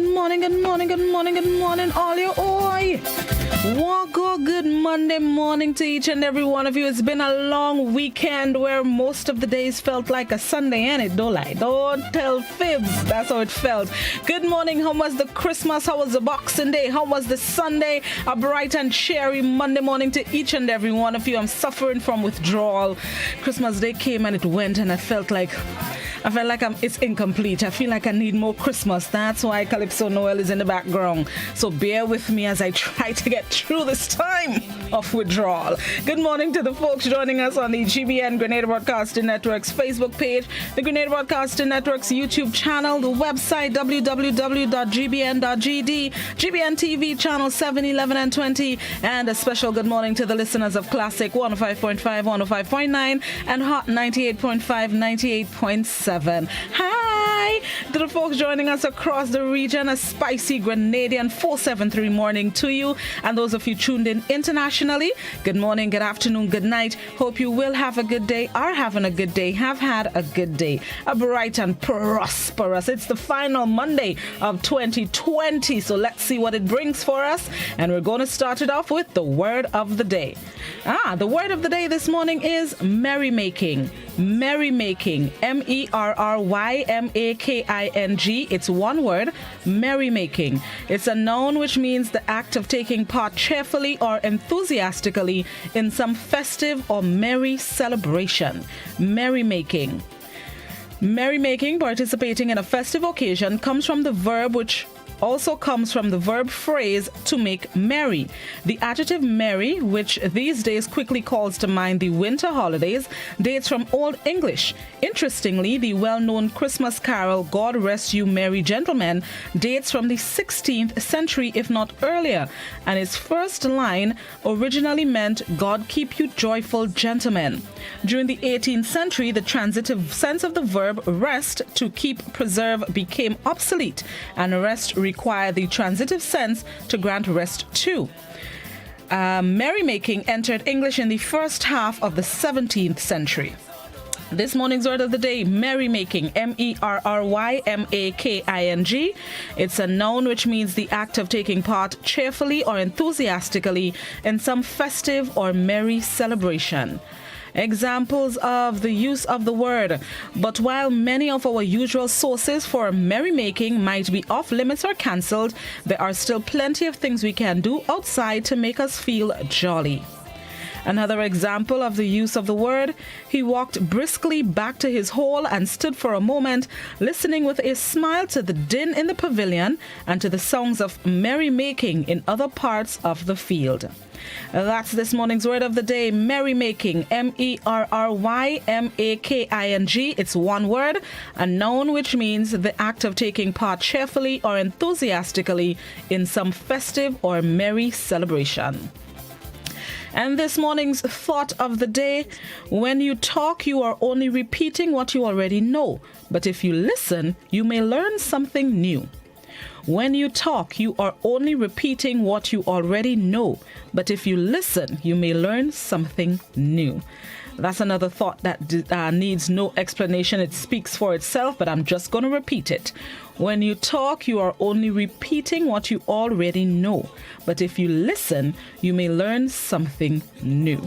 morning, all you oi. Walk good Monday morning to each and every one of you. It's been a long weekend where most of the days felt like a Sunday, and it don't lie. Don't tell fibs. That's how it felt. Good morning. How was the Christmas? How was the Boxing Day? How was the Sunday? A bright and cheery Monday morning to each and every one of you. I'm suffering from withdrawal. Christmas Day came and it went, and I felt like it's incomplete. I feel like I need more Christmas. That's why Calypso Noel is in the background. So bear with me as I try to get through this time of withdrawal. Good morning to the folks joining us on the GBN Grenada Broadcasting Network's Facebook page, the Grenada Broadcasting Network's YouTube channel, the website www.gbn.gd, GBN TV channel 7, 11, and 20, and a special good morning to the listeners of Classic 105.5, 105.9, and Hot 98.5, 98.7. Hi to the folks joining us across the region. A spicy Grenadian 473 morning to you, and those of you tuned in internationally, good morning, good afternoon, good night. Hope you will have a good day, are having a good day, have had a good day, a bright and prosperous. It's the final Monday of 2020, so let's see what it brings for us, and we're going to start it off with the word of the day. The word of the day this morning is merrymaking. Merrymaking, merrymaking. It's one word, merrymaking. It's a noun which means the act of taking part cheerfully or enthusiastically in some festive or merry celebration. Merrymaking. Merrymaking, participating in a festive occasion, comes from the verb phrase to make merry. The adjective merry, which these days quickly calls to mind the winter holidays, dates from Old English. Interestingly, the well-known Christmas carol God Rest You Merry Gentlemen dates from the 16th century, if not earlier, and its first line originally meant God Keep You Joyful Gentlemen. During the 18th century, the transitive sense of the verb rest, to keep, preserve, became obsolete, and rest require the transitive sense to grant rest to. Merrymaking entered English in the first half of the 17th century. This morning's word of the day, merrymaking, merrymaking. It's a noun which means the act of taking part cheerfully or enthusiastically in some festive or merry celebration. Examples of the use of the word. But while many of our usual sources for merrymaking might be off limits or cancelled, there are still plenty of things we can do outside to make us feel jolly. Another example of the use of the word, he walked briskly back to his hole and stood for a moment, listening with a smile to the din in the pavilion and to the songs of merrymaking in other parts of the field. That's this morning's word of the day, merrymaking, merrymaking. It's one word, a noun which means the act of taking part cheerfully or enthusiastically in some festive or merry celebration. And this morning's thought of the day, when you talk, you are only repeating what you already know, but if you listen, you may learn something new. When you talk, you are only repeating what you already know, but if you listen, you may learn something new. That's another thought that needs no explanation. It speaks for itself, but I'm just going to repeat it. When you talk, you are only repeating what you already know, but if you listen, you may learn something new.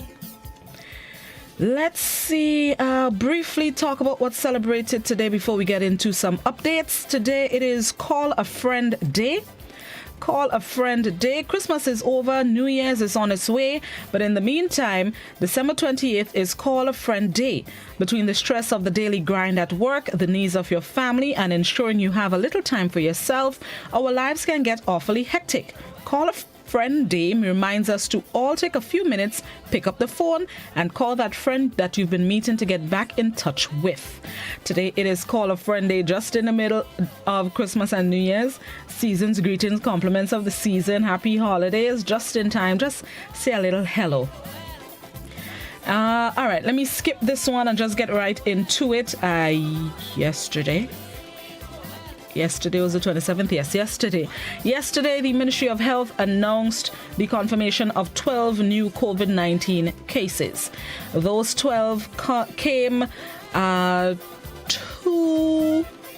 Let's see, briefly talk about what's celebrated today before we get into some updates. Today it is Call a Friend Day. Call a Friend Day. Christmas is over, New Year's is on its way, but in the meantime, December 28th is Call a Friend Day. Between the stress of the daily grind at work, the needs of your family, and ensuring you have a little time for yourself, our lives can get awfully hectic. Call a Friend Day reminds us to all take a few minutes, pick up the phone, and call that friend that you've been meeting to get back in touch with. Today it is Call a Friend Day, just in the middle of Christmas and New Year's. Season's greetings, compliments of the season, happy holidays, just in time. Just say a little hello. All right, let me skip this one and just get right into it. Yesterday was the 27th. Yes, yesterday. Yesterday, the Ministry of Health announced the confirmation of 12 new COVID-19 cases. Those 12 came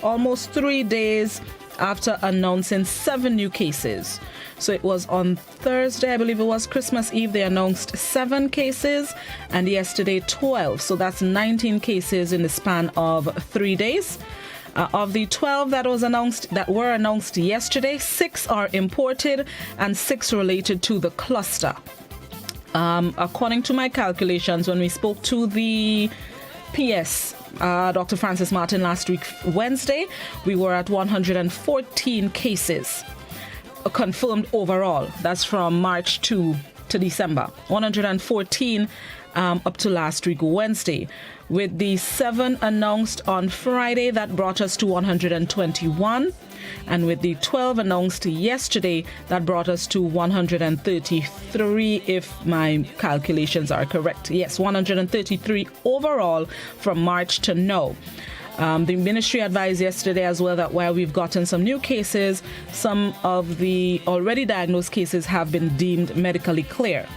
almost 3 days after announcing 7 new cases. So it was on Thursday, I believe it was Christmas Eve, they announced 7 cases, and yesterday 12. So that's 19 cases in the span of 3 days. Of the 12 that were announced yesterday, 6 are imported and 6 related to the cluster. According to my calculations, when we spoke to the PS, Dr. Francis Martin last week, Wednesday, we were at 114 cases confirmed overall. That's from March to December. 114 up to last week, Wednesday. With the 7 announced on Friday, that brought us to 121. And with the 12 announced yesterday, that brought us to 133, if my calculations are correct. Yes, 133 overall from March to now. The ministry advised yesterday as well that while we've gotten some new cases, some of the already diagnosed cases have been deemed medically cleared.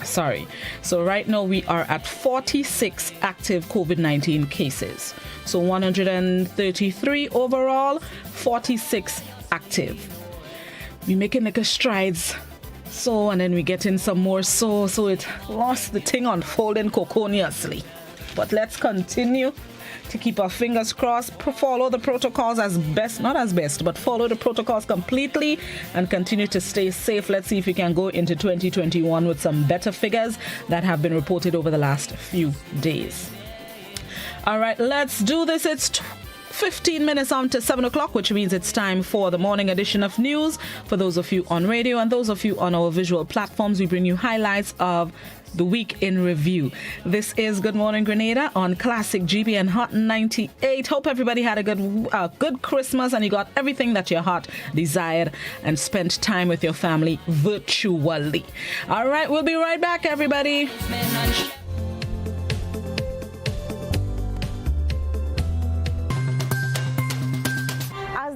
So right now we are at 46 active COVID-19 cases. So 133 overall, 46 active. We're making like a strides. So, and then we get in some more so it lost the thing unfolding coconiously. But let's continue to keep our fingers crossed, follow the protocols but follow the protocols completely and continue to stay safe. Let's see if we can go into 2021 with some better figures that have been reported over the last few days. All right, let's do this. It's 15 minutes on to 7 o'clock, which means it's time for the morning edition of news. For those of you on radio and those of you on our visual platforms, we bring you highlights of the week in review. This is Good Morning Grenada on Classic GB and Hot 98. Hope everybody had a good Christmas and you got everything that your heart desired and spent time with your family virtually. All right, we'll be right back, everybody.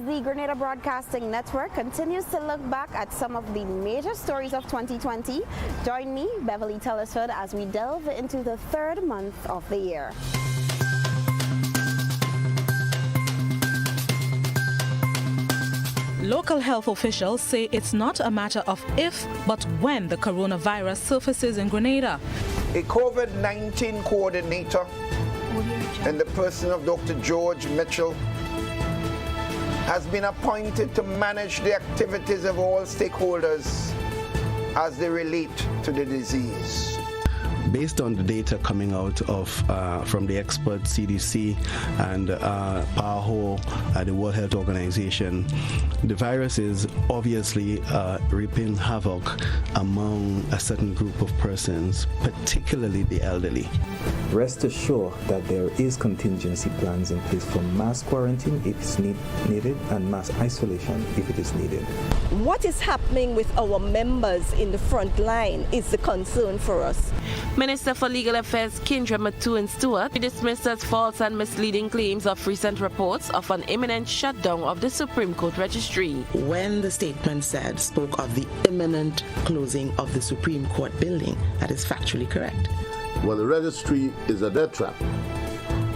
The Grenada Broadcasting Network continues to look back at some of the major stories of 2020. Join me, Beverly Tellisford, as we delve into the 3rd month of the year. Local health officials say it's not a matter of if, but when the coronavirus surfaces in Grenada. A COVID-19 coordinator in the person of Dr. George Mitchell has been appointed to manage the activities of all stakeholders as they relate to the disease. Based on the data coming out of from the expert CDC and PAHO, the World Health Organization, the virus is obviously reaping havoc among a certain group of persons, particularly the elderly. Rest assured that there is contingency plans in place for mass quarantine if it's needed and mass isolation if it is needed. What is happening with our members in the front line is the concern for us. Minister for Legal Affairs Kindra Matuin-Stewart dismissed as false and misleading claims of recent reports of an imminent shutdown of the Supreme Court Registry. When the statement spoke of the imminent closing of the Supreme Court building, that is factually correct. Well, the registry is a death trap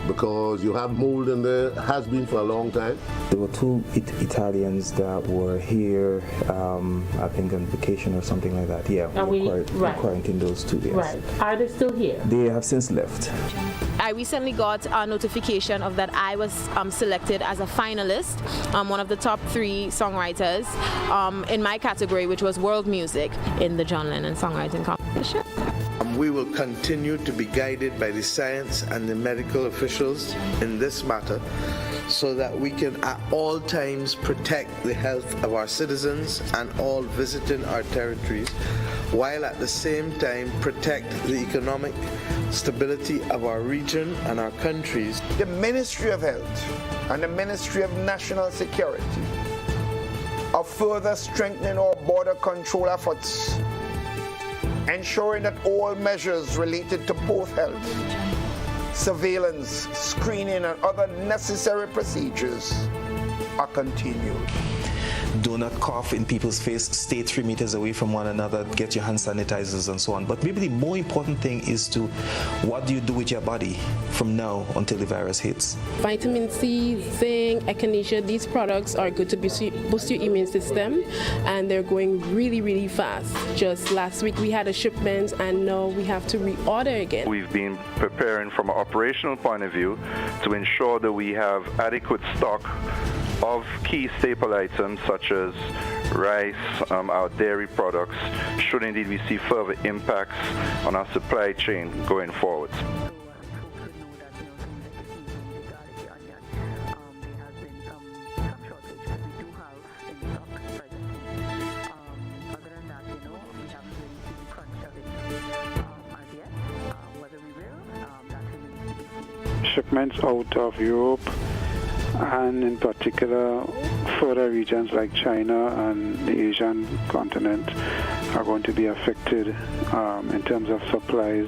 because you have mold in there, has been for a long time. There were 2 Italians that were here, I think on vacation or something like that. Yeah, we quarantined those 2 days. Right. Are they still here? They have since left. I recently got a notification of that I was selected as a finalist, one of the top 3 songwriters in my category, which was world music, in the John Lennon songwriting competition. We will continue to be guided by the science and the medical officials in this matter so that we can at all times protect the health of our citizens and all visiting our territories, while at the same time protect the economic stability of our region and our countries. The Ministry of Health and the Ministry of National Security are further strengthening our border control efforts, ensuring that all measures related to both health, surveillance, screening, and other necessary procedures are continued. do not cough in people's face, stay 3 meters away from one another, get your hand sanitizers and so on. But maybe the more important thing is to what do you do with your body from now until the virus hits. Vitamin C, zinc, echinacea, these products are good to boost your immune system, and they're going really, really fast. Just last week we had a shipment, and now we have to reorder again. We've been preparing from an operational point of view to ensure that we have adequate stock of key staple items such as rice, our dairy products, should indeed we see further impacts on our supply chain going forward. Shipments out of Europe and in particular further regions like China and the Asian continent are going to be affected in terms of supplies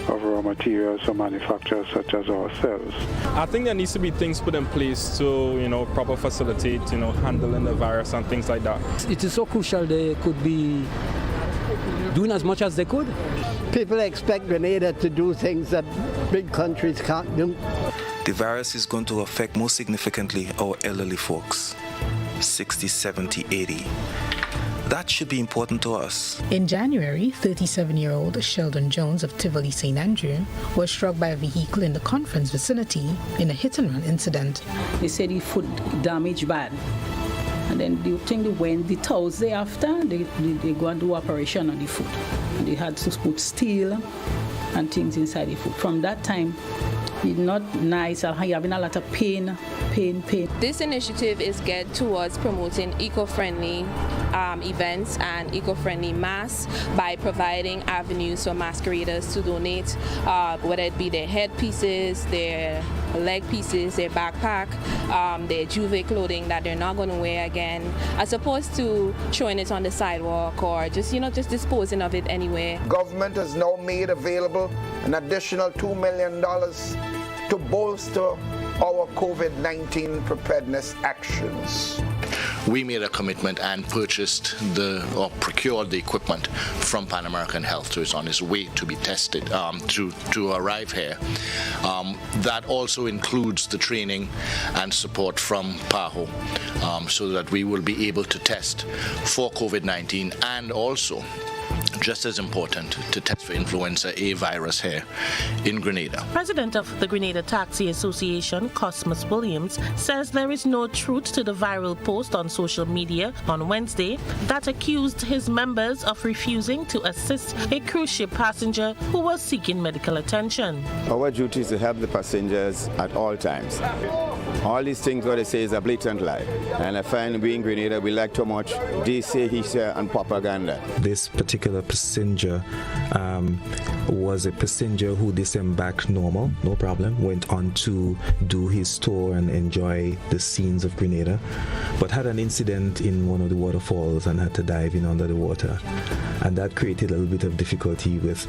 of raw materials for manufacturers such as ourselves. I think there needs to be things put in place to, proper facilitate, handling the virus and things like that. It is so crucial they could be doing as much as they could. People expect Grenada to do things that big countries can't do. The virus is going to affect most significantly our elderly folks, 60, 70, 80. That should be important to us. In January, 37-year-old Sheldon Jones of Tivoli St. Andrew was struck by a vehicle in the conference vicinity in a hit-and-run incident. They said he foot damage bad. And then the thing they went, the Thursday after, they go and do operation on the foot. And they had to put steel and things inside the foot. From that time, it's not nice. I'm having a lot of pain. This initiative is geared towards promoting eco-friendly events and eco-friendly masks by providing avenues for masqueraders to donate, whether it be their headpieces, their leg pieces, their backpack, their juve clothing that they're not going to wear again, as opposed to throwing it on the sidewalk or just disposing of it anywhere. Government has now made available an additional $2 million to bolster our COVID-19 preparedness actions. We made a commitment and purchased or procured the equipment from Pan American Health, so it's on its way to be tested, to arrive here. That also includes the training and support from PAHO, so that we will be able to test for COVID-19 and also, just as important, to test for influenza A virus here in Grenada. President of the Grenada Taxi Association, Cosmas Williams, says there is no truth to the viral post on social media on Wednesday that accused his members of refusing to assist a cruise ship passenger who was seeking medical attention. Our duty is to help the passengers at all times. All these things what they say is a blatant lie. And I find we in Grenada, we like too much they say, he say, and propaganda. This particular passenger was a passenger who disembarked normal, no problem, went on to do his tour and enjoy the scenes of Grenada, but had an incident in one of the waterfalls and had to dive in under the water. And that created a little bit of difficulty with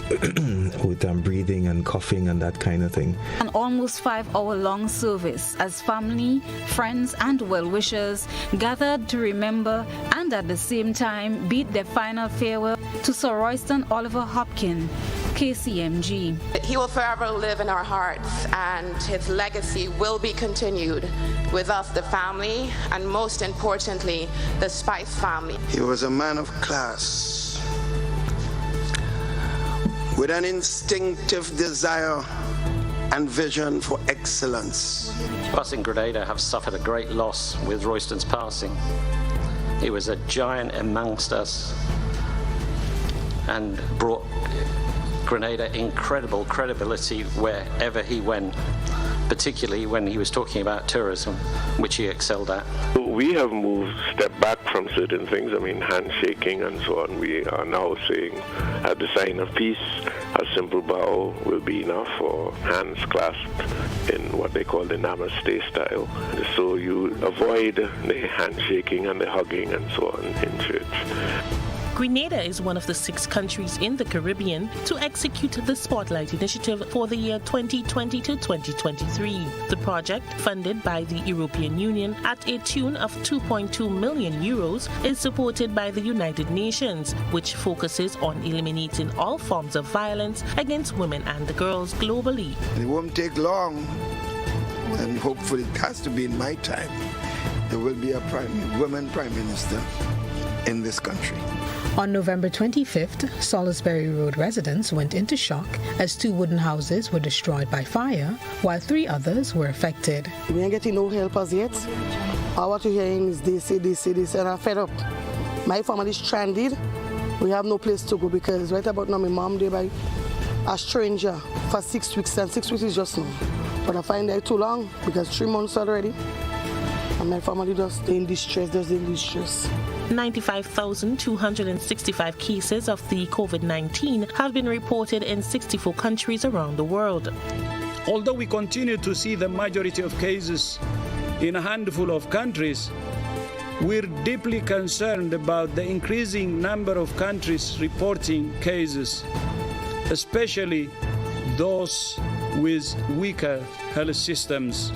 breathing and coughing and that kind of thing. An almost 5-hour-long service as family, friends and well-wishers gathered to remember and at the same time bid their final farewell to Sir Royston Oliver Hopkins, KCMG. He will forever live in our hearts, and his legacy will be continued with us, the family, and most importantly, the Spice family. He was a man of class, with an instinctive desire and vision for excellence. Us in Grenada have suffered a great loss with Royston's passing. He was a giant amongst us and brought Grenada incredible credibility wherever he went, particularly when he was talking about tourism, which he excelled at. We have moved step back from certain things. I mean, handshaking and so on. We are now saying at the sign of peace, a simple bow will be enough, or hands clasped in what they call the namaste style. So you avoid the handshaking and the hugging and so on in church. Grenada is one of the 6 countries in the Caribbean to execute the Spotlight Initiative for the year 2020 to 2023. The project, funded by the European Union at a tune of €2.2 million, is supported by the United Nations, which focuses on eliminating all forms of violence against women and girls globally. It won't take long, and hopefully it has to be in my time. There will be a woman prime minister in this country. On November 25th, Salisbury Road residents went into shock as 2 wooden houses were destroyed by fire, while 3 others were affected. We ain't getting no help as yet. All what you're hearing is they say, and I'm fed up. My family is stranded. We have no place to go because right about now my mom there by a stranger for 6 weeks, and 6 weeks is just now. But I find that too long because 3 months already. And my family just in distress, 95,265 cases of the COVID-19 have been reported in 64 countries around the world. Although we continue to see the majority of cases in a handful of countries, we're deeply concerned about the increasing number of countries reporting cases, especially those with weaker health systems.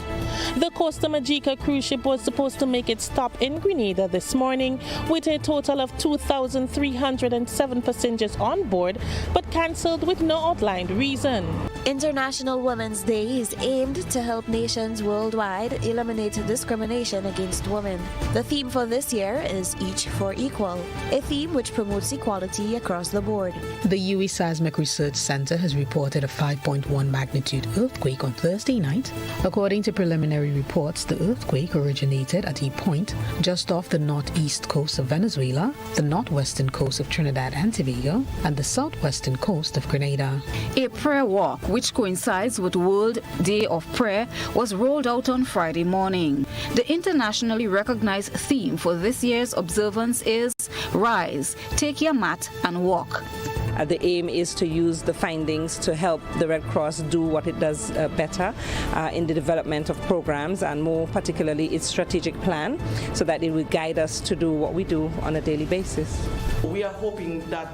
The Costa Magica cruise ship was supposed to make its stop in Grenada this morning with a total of 2,307 passengers on board, but cancelled with no outlined reason. International Women's Day is aimed to help nations worldwide eliminate discrimination against women. The theme for this year is Each for Equal, a theme which promotes equality across the board. The UE Seismic Research Center has reported a 5.1 magnitude earthquake on Thursday night. According to preliminary reports, the earthquake originated at a point just off the northeast coast of Venezuela, the northwestern coast of Trinidad and Tobago, and the southwestern coast of Grenada. A prayer walk, which coincides with World Day of Prayer, was rolled out on Friday morning. The internationally recognized theme for this year's observance is Rise, Take Your Mat and Walk. The aim is to use the findings to help the Red Cross do what it does better in the development of programs, and more particularly its strategic plan, so that it will guide us to do what we do on a daily basis. We are hoping that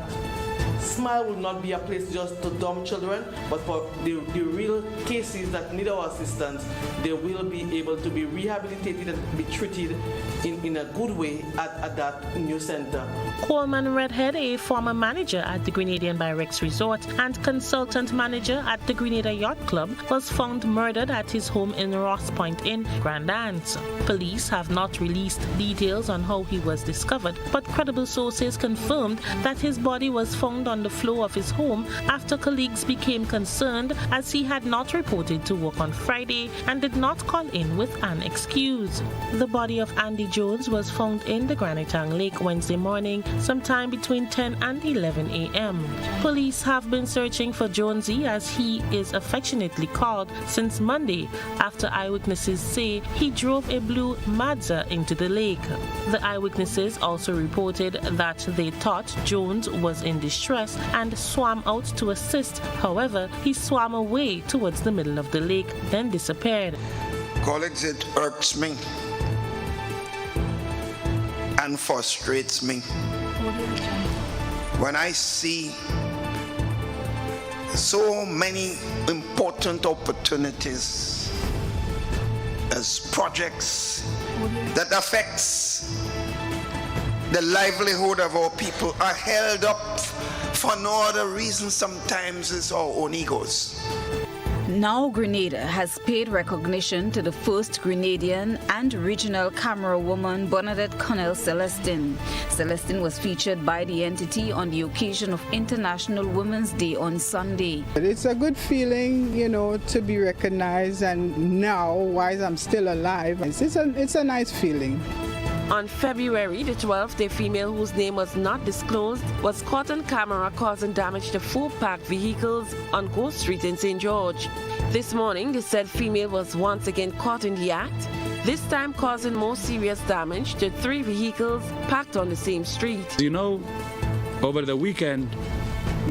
Smile will not be a place just to dump children, but for the real cases that need our assistance, they will be able to be rehabilitated and be treated in a good way at that new center. Coleman Redhead, a former manager at the Grenadian Barracks Resort and consultant manager at the Grenada Yacht Club, was found murdered at his home in Ross Point in Grand Anse. Police have not released details on how he was discovered, but credible sources confirmed that his body was found on the floor of his home after colleagues became concerned as he had not reported to work on Friday and did not call in with an excuse. The body of Andy Jones was found in the Granitang Lake Wednesday morning, sometime between 10 and 11 a.m. Police have been searching for Jonesy, as he is affectionately called, since Monday after eyewitnesses say he drove a blue Mazda into the lake. The eyewitnesses also reported that they thought Jones was in distress and swam out to assist. However, he swam away towards the middle of the lake, then disappeared. Colleagues, it irks me and frustrates me when I see so many important opportunities as projects that affects the livelihood of our people are held up for no other reason. Sometimes it's our own egos. Now Grenada has paid recognition to the first Grenadian and regional camera woman, Bernadette Connell Celestin. Celestin was featured by the entity on the occasion of International Women's Day on Sunday. It's a good feeling, to be recognized, and now, while I'm still alive, it's a nice feeling. On February the 12th, a female whose name was not disclosed was caught on camera causing damage to 4 parked vehicles on Ghost Street in St. George. This morning, the said female was once again caught in the act, this time causing more serious damage to 3 vehicles parked on the same street. Over the weekend,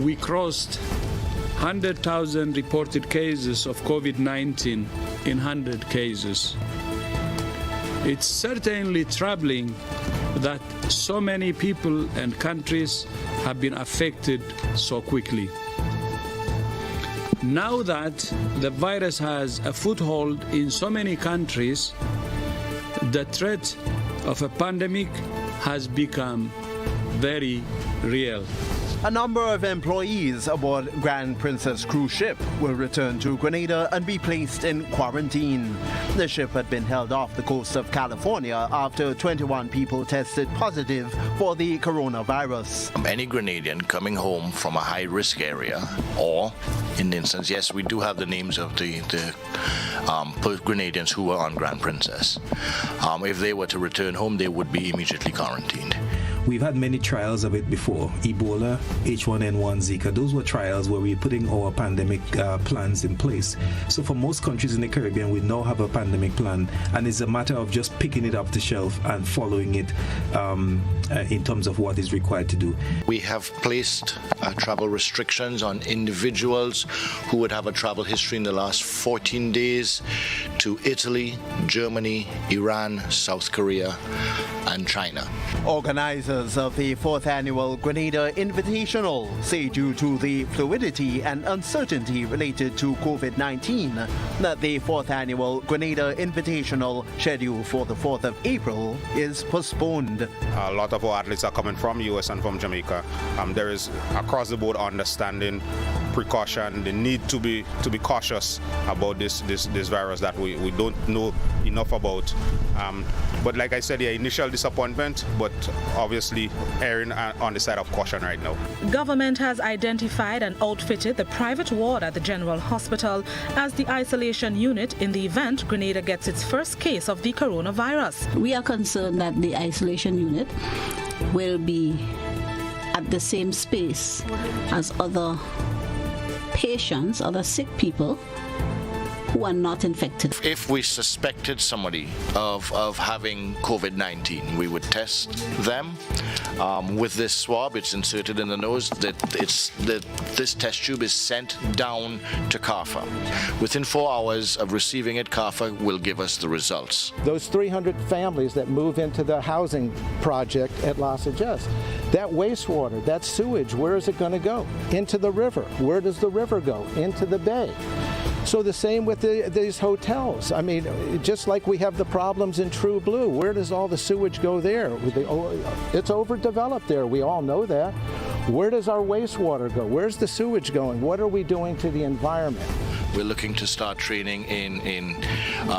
we crossed 100,000 reported cases of COVID-19 in 100 cases. It's certainly troubling that so many people and countries have been affected so quickly. Now that the virus has a foothold in so many countries, the threat of a pandemic has become very real. A number of employees aboard Grand Princess cruise ship will return to Grenada and be placed in quarantine. The ship had been held off the coast of California after 21 people tested positive for the coronavirus. Any Grenadian coming home from a high-risk area, or in the instance, yes, we do have the names of the Grenadians who were on Grand Princess. If they were to return home, they would be immediately quarantined. We've had many trials of it before. Ebola, H1N1, Zika, those were trials where we were putting our pandemic plans in place. So for most countries in the Caribbean, we now have a pandemic plan, and it's a matter of just picking it up the shelf and following it in terms of what is required to do. We have placed travel restrictions on individuals who would have a travel history in the last 14 days to Italy, Germany, Iran, South Korea, and China. Organizers of the 4th annual Grenada Invitational say due to the fluidity and uncertainty related to COVID-19 that the 4th annual Grenada Invitational scheduled for the 4th of April is postponed. A lot of our athletes are coming from US and from Jamaica. There is across the board understanding, precaution, the need to be cautious about this virus that we don't know enough about. But like I said, initial disappointment, but obviously erring on the side of caution right now. Government has identified and outfitted the private ward at the General Hospital as the isolation unit in the event Grenada gets its first case of the coronavirus. We are concerned that the isolation unit will be at the same space as other patients, other sick people who are not infected. If we suspected somebody of having COVID-19, we would test them with this swab. It's inserted in the nose. This test tube is sent down to CARFA. Within 4 hours of receiving it, CARFA will give us the results. Those 300 families that move into the housing project at Las Ages, that wastewater, that sewage, where is it going to go? Into the river. Where does the river go? Into the bay. So the same with these hotels. I mean, just like we have the problems in True Blue, where does all the sewage go there? It's overdeveloped there. We all know that. Where does our wastewater go? Where's the sewage going? What are we doing to the environment? We're looking to start training in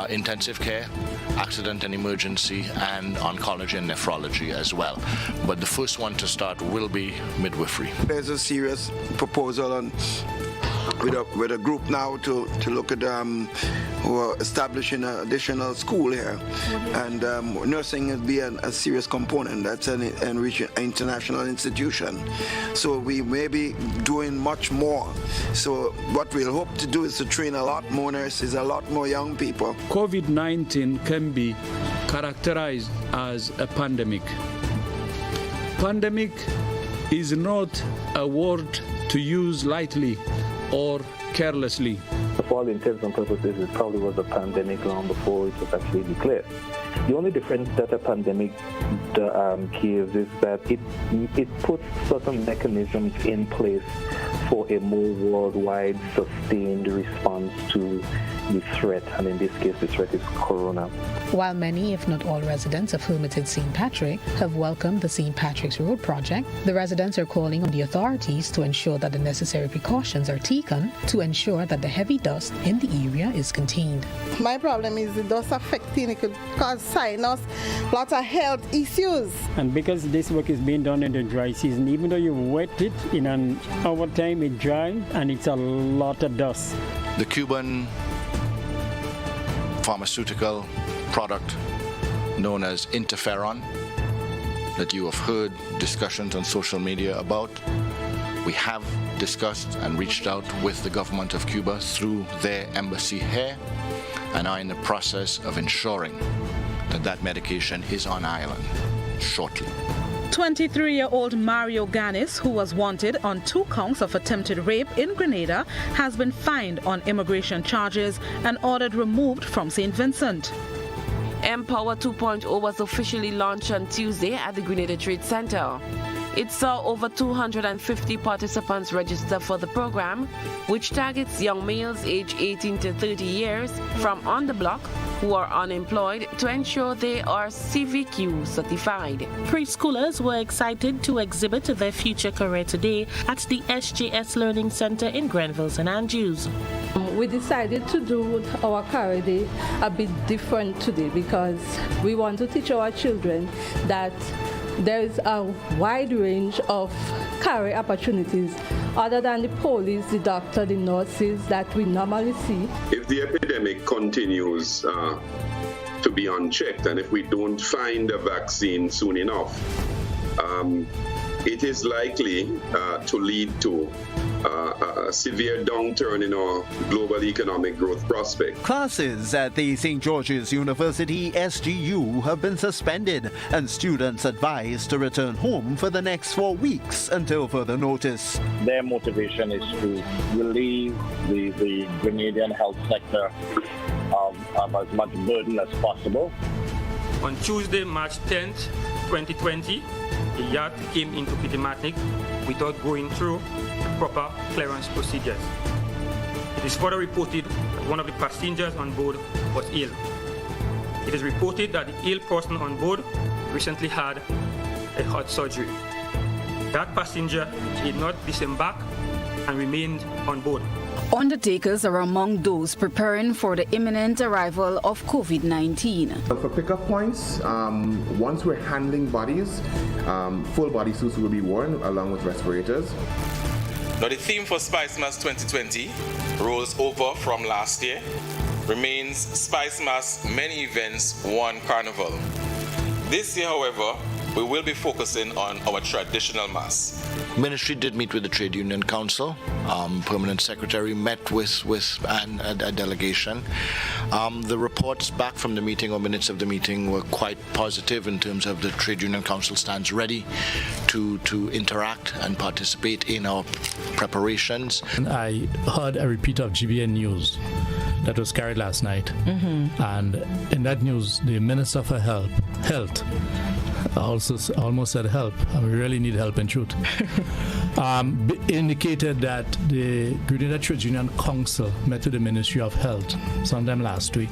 intensive care, accident and emergency, and oncology and nephrology as well. But the first one to start will be midwifery. There's a serious proposal on with a group now to look at who are establishing an additional school here, and nursing will be a serious component. That's an international institution, so we may be doing much more. So what we'll hope to do is to train a lot more nurses, a lot more young people. COVID-19 can be characterized as a pandemic. Pandemic is not a word to use lightly or carelessly. For all intents and purposes, it probably was a pandemic long before it was actually declared. The only difference that a pandemic gives is that it puts certain mechanisms in place for a more worldwide sustained response to the threat, and in this case the threat is corona. While many, if not all, residents of Hermitage St. Patrick have welcomed the St. Patrick's Road project, the residents are calling on the authorities to ensure that the necessary precautions are taken to ensure that the heavy dust in the area is contained. My problem is the dust affecting, it could cause sinus, lots of health issues. And because this work is being done in the dry season, even though you wet it in an hour time, it dries and it's a lot of dust. The Cuban pharmaceutical product known as interferon that you have heard discussions on social media about. We have discussed and reached out with the government of Cuba through their embassy here and are in the process of ensuring that that medication is on island shortly. 23-year-old Mario Ganis, who was wanted on 2 counts of attempted rape in Grenada, has been fined on immigration charges and ordered removed from St. Vincent. Empower 2.0 was officially launched on Tuesday at the Grenada Trade Center. It saw over 250 participants register for the program, which targets young males aged 18 to 30 years from on the block who are unemployed to ensure they are CVQ certified. Preschoolers were excited to exhibit their future career today at the SJS Learning Center in Grenville St. Andrews. We decided to do our career day a bit different today because we want to teach our children that there is a wide range of career opportunities other than the police, the doctor, the nurses that we normally see. If the epidemic continues to be unchecked and if we don't find a vaccine soon enough, it is likely to lead to a severe downturn in our global economic growth prospect. Classes at the St. George's University SGU have been suspended and students advised to return home for the next 4 weeks until further notice. Their motivation is to relieve the Grenadian health sector of as much burden as possible. On Tuesday, March 10th, 2020, a yacht came into Pitimatnik without going through proper clearance procedures. It is further reported that one of the passengers on board was ill. It is reported that the ill person on board recently had a heart surgery. That passenger did not disembark and remained on board. Undertakers are among those preparing for the imminent arrival of COVID-19. For pickup points, once we're handling bodies, full body suits will be worn along with respirators. Now the theme for Spice Mass 2020 rolls over from last year, remains Spice Mass Many Events, One Carnival. This year, however, we will be focusing on our traditional mass. Ministry did meet with the Trade Union Council. Permanent Secretary met with a delegation. The reports back from the meeting or minutes of the meeting were quite positive in terms of the Trade Union Council stands ready to interact and participate in our preparations. I heard a repeat of GBN News that was carried last night. And in that news, the Minister for Health also almost said help. We really need help in truth. Indicated that the Grenada Trade Union Council met with the Ministry of Health sometime last week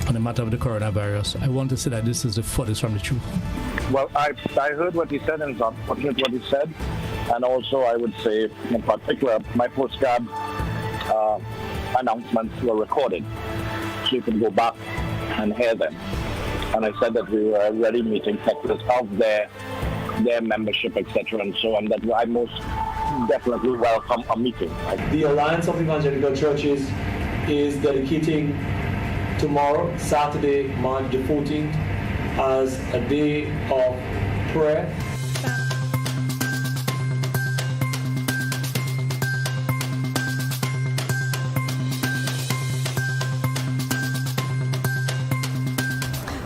on the matter of the coronavirus. I want to say that this is the furthest from the truth. Well, I heard what he said and it's unfortunate what he said. And also I would say in particular my postcard announcements were recorded so you can go back and hear them. And I said that we were already meeting sectors of their membership, etc., and so on, that I most definitely welcome a meeting. The Alliance of Evangelical Churches is dedicating tomorrow, Saturday, March the 14th, as a day of prayer.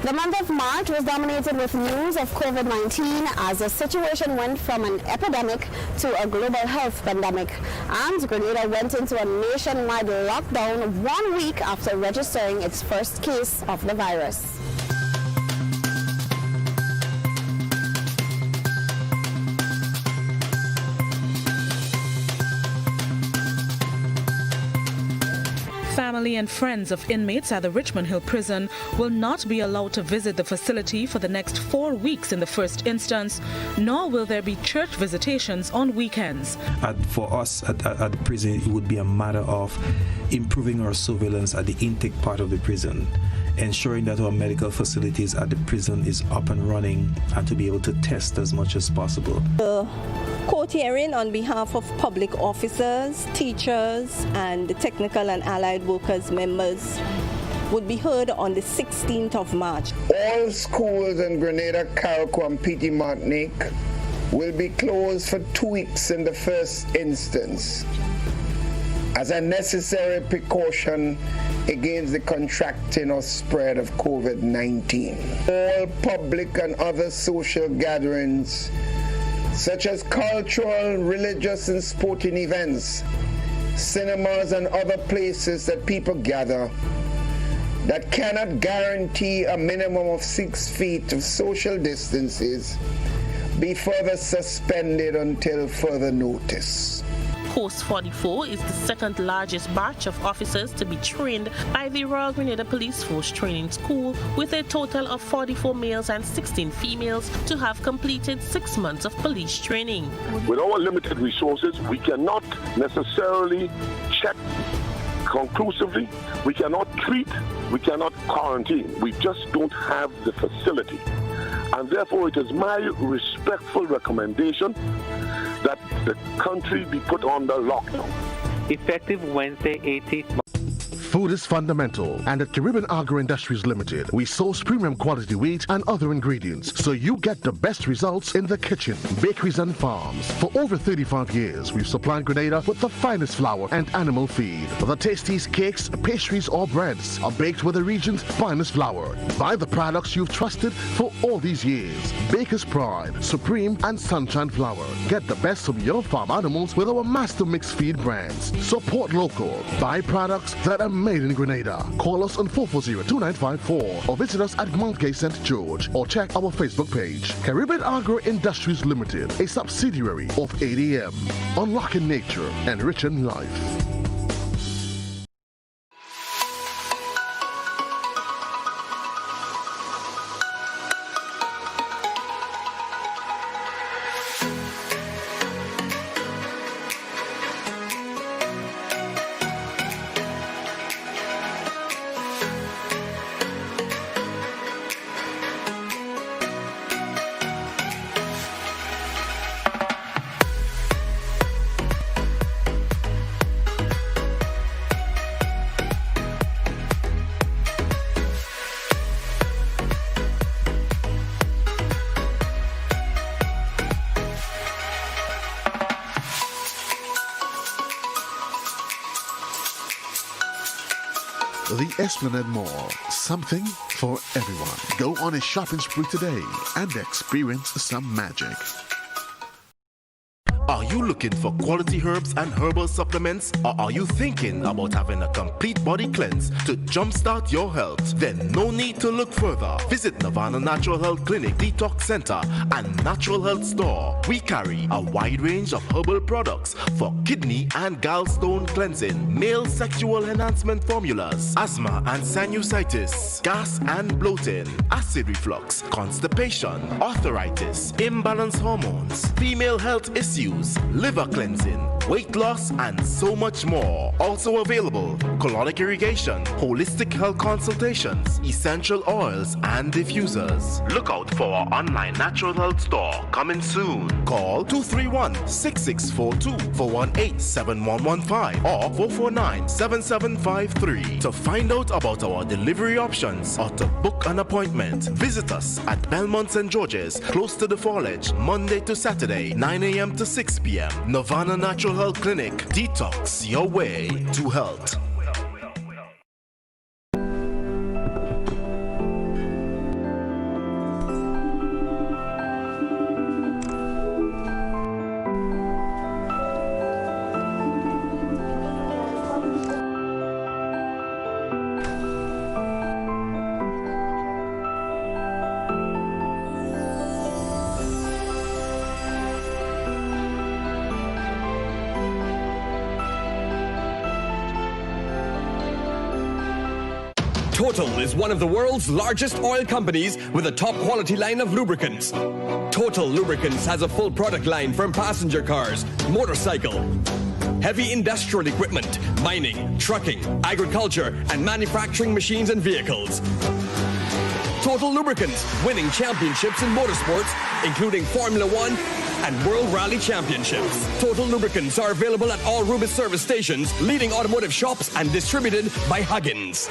The month of March was dominated with news of COVID-19 as the situation went from an epidemic to a global health pandemic. And Grenada went into a nationwide lockdown 1 week after registering its first case of the virus. Family and friends of inmates at the Richmond Hill Prison will not be allowed to visit the facility for the next 4 weeks in the first instance, nor will there be church visitations on weekends. For us at the prison, it would be a matter of improving our surveillance at the intake part of the prison, ensuring that our medical facilities at the prison is up and running, and to be able to test as much as possible. Court hearing on behalf of public officers, teachers, and the technical and allied workers members would be heard on the 16th of March. All schools in Grenada, Carriacou, and Pitimatnik will be closed for 2 weeks in the first instance as a necessary precaution against the contracting or spread of COVID-19. All public and other social gatherings, such as cultural, religious, and sporting events, cinemas, and other places that people gather, that cannot guarantee a minimum of 6 feet of social distances be further suspended until further notice. Post 44 is the second largest batch of officers to be trained by the Royal Grenada Police Force Training School, with a total of 44 males and 16 females to have completed 6 months of police training. With our limited resources, we cannot necessarily check conclusively, we cannot treat, we cannot quarantine. We just don't have the facility. And therefore, it is my respectful recommendation that the country be put under lockdown. Effective Wednesday, 18th. Food is fundamental, and at Caribbean Agro Industries Limited, we source premium quality wheat and other ingredients, so you get the best results in the kitchen, bakeries and farms. For over 35 years, we've supplied Grenada with the finest flour and animal feed. The tastiest cakes, pastries or breads are baked with the region's finest flour. Buy the products you've trusted for all these years. Baker's Pride, Supreme and Sunshine Flour. Get the best from your farm animals with our master mix feed brands. Support local. Buy products that are made in Grenada. Call us on 440-2954 or visit us at Mount Gay St. George or check our Facebook page. Caribbean Agro Industries Limited, a subsidiary of ADM. Unlocking nature, enriching life. The Esplanade Mall, something for everyone. Go on a shopping spree today and experience some magic. Are you looking for quality herbs and herbal supplements? Or are you thinking about having a complete body cleanse to jumpstart your health? Then no need to look further. Visit Nirvana Natural Health Clinic, Detox Center and Natural Health Store. We carry a wide range of herbal products for kidney and gallstone cleansing, male sexual enhancement formulas, asthma and sinusitis, gas and bloating, acid reflux, constipation, arthritis, imbalanced hormones, female health issues, liver cleansing, weight loss, and so much more. Also available, colonic irrigation, holistic health consultations, essential oils, and diffusers. Look out for our online natural health store coming soon. Call 231-6642 418-7115 or 449-7753 to find out about our delivery options or to book an appointment. Visit us at Belmont St. George's, close to the Fallage, Monday to Saturday, 9 a.m. to 6 p.m. Nirvana Natural Health Clinic. Detox your way to health. Total is one of the world's largest oil companies with a top quality line of lubricants. Total Lubricants has a full product line from passenger cars, motorcycle, heavy industrial equipment, mining, trucking, agriculture, and manufacturing machines and vehicles. Total Lubricants, winning championships in motorsports, including Formula One and World Rally Championships. Total Lubricants are available at all Rubis service stations, leading automotive shops, and distributed by Huggins.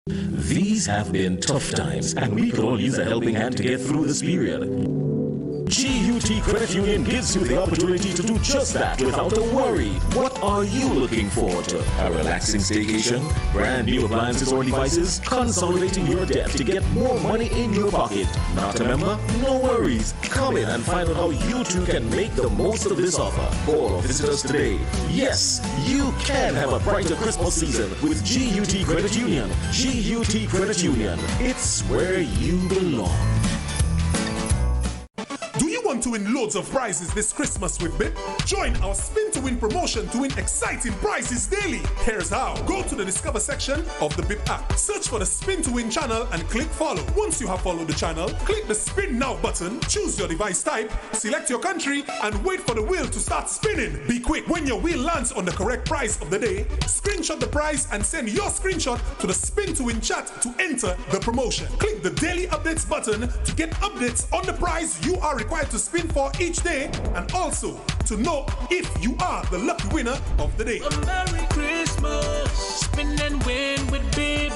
These have been tough times, and we could all use a helping hand to get through this period. GU GUT Credit Union gives you the opportunity to do just that without a worry. What are you looking forward to? A relaxing staycation? Brand new appliances or devices? Consolidating your debt to get more money in your pocket? Not a member? No worries. Come in and find out how you too can make the most of this offer. Call or visit us today. Yes, you can have a brighter Christmas season with GUT Credit Union. GUT Credit Union. It's where you belong. Do you want to win loads of prizes this Christmas with BIP? Join our Spin to Win promotion to win exciting prizes daily. Here's how. Go to the Discover section of the BIP app. Search for the Spin to Win channel and click follow. Once you have followed the channel, click the Spin Now button, choose your device type, select your country, and wait for the wheel to start spinning. Be quick. When your wheel lands on the correct prize of the day, screenshot the prize and send your screenshot to the Spin to Win chat to enter the promotion. Click the Daily Updates button to get updates on the prize you are required to spin for each day, and also to know if you are the lucky winner of the day. A Merry Christmas, spin and win with BIP.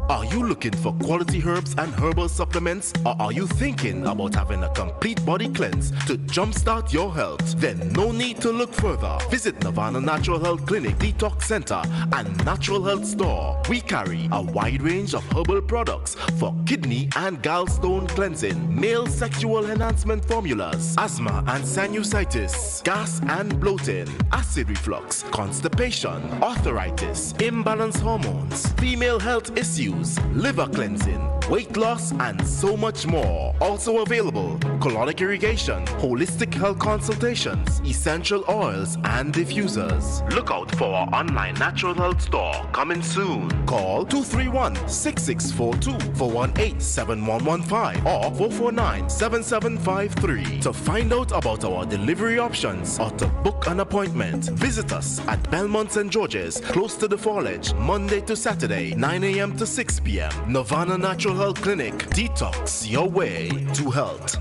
Are you looking for quality herbs and herbal supplements? Or are you thinking about having a complete body cleanse to jumpstart your health? Then no need to look further. Visit Nirvana Natural Health Clinic, Detox Center, and Natural Health Store. We carry a wide range of herbal products for kidney and gallstone cleansing, male sexual enhancement formulas, asthma and sinusitis, gas and bloating, acid reflux, constipation, arthritis, imbalanced hormones, female health issues, liver cleansing, weight loss, and so much more. Also available, colonic irrigation, holistic health consultations, essential oils, and diffusers. Look out for our online natural health store coming soon. Call 231-6642 418-7115 or 449-7753 to find out about our delivery options or to book an appointment. Visit us at Belmont St. George's, close to the Foliage, Monday to Saturday, 9 a.m. to 6 p.m. Nirvana Natural Health Clinic. Detox your way to health.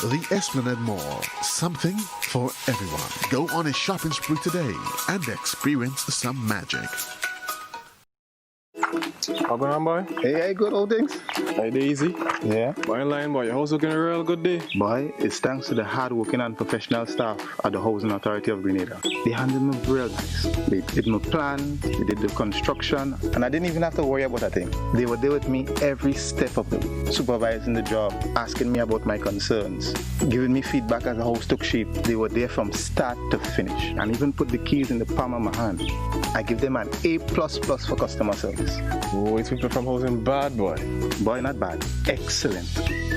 The Esplanade Mall, something for everyone. Go on a shopping spree today and experience some magic. How going on, boy? Hey, good old things. Hey, easy. Yeah. Boy, in line, boy. Your house looking a real good day. Boy, it's thanks to the hard-working and professional staff at the Housing Authority of Grenada. They handled me real nice. They did my plan, they did the construction, and I didn't even have to worry about a thing. They were there with me every step of the way, supervising the job, asking me about my concerns, giving me feedback as the house took shape. They were there from start to finish, and even put the keys in the palm of my hand. I give them an A++ for customer service. Oh, it's people from housing bad, boy. Boy, not bad. Excellent.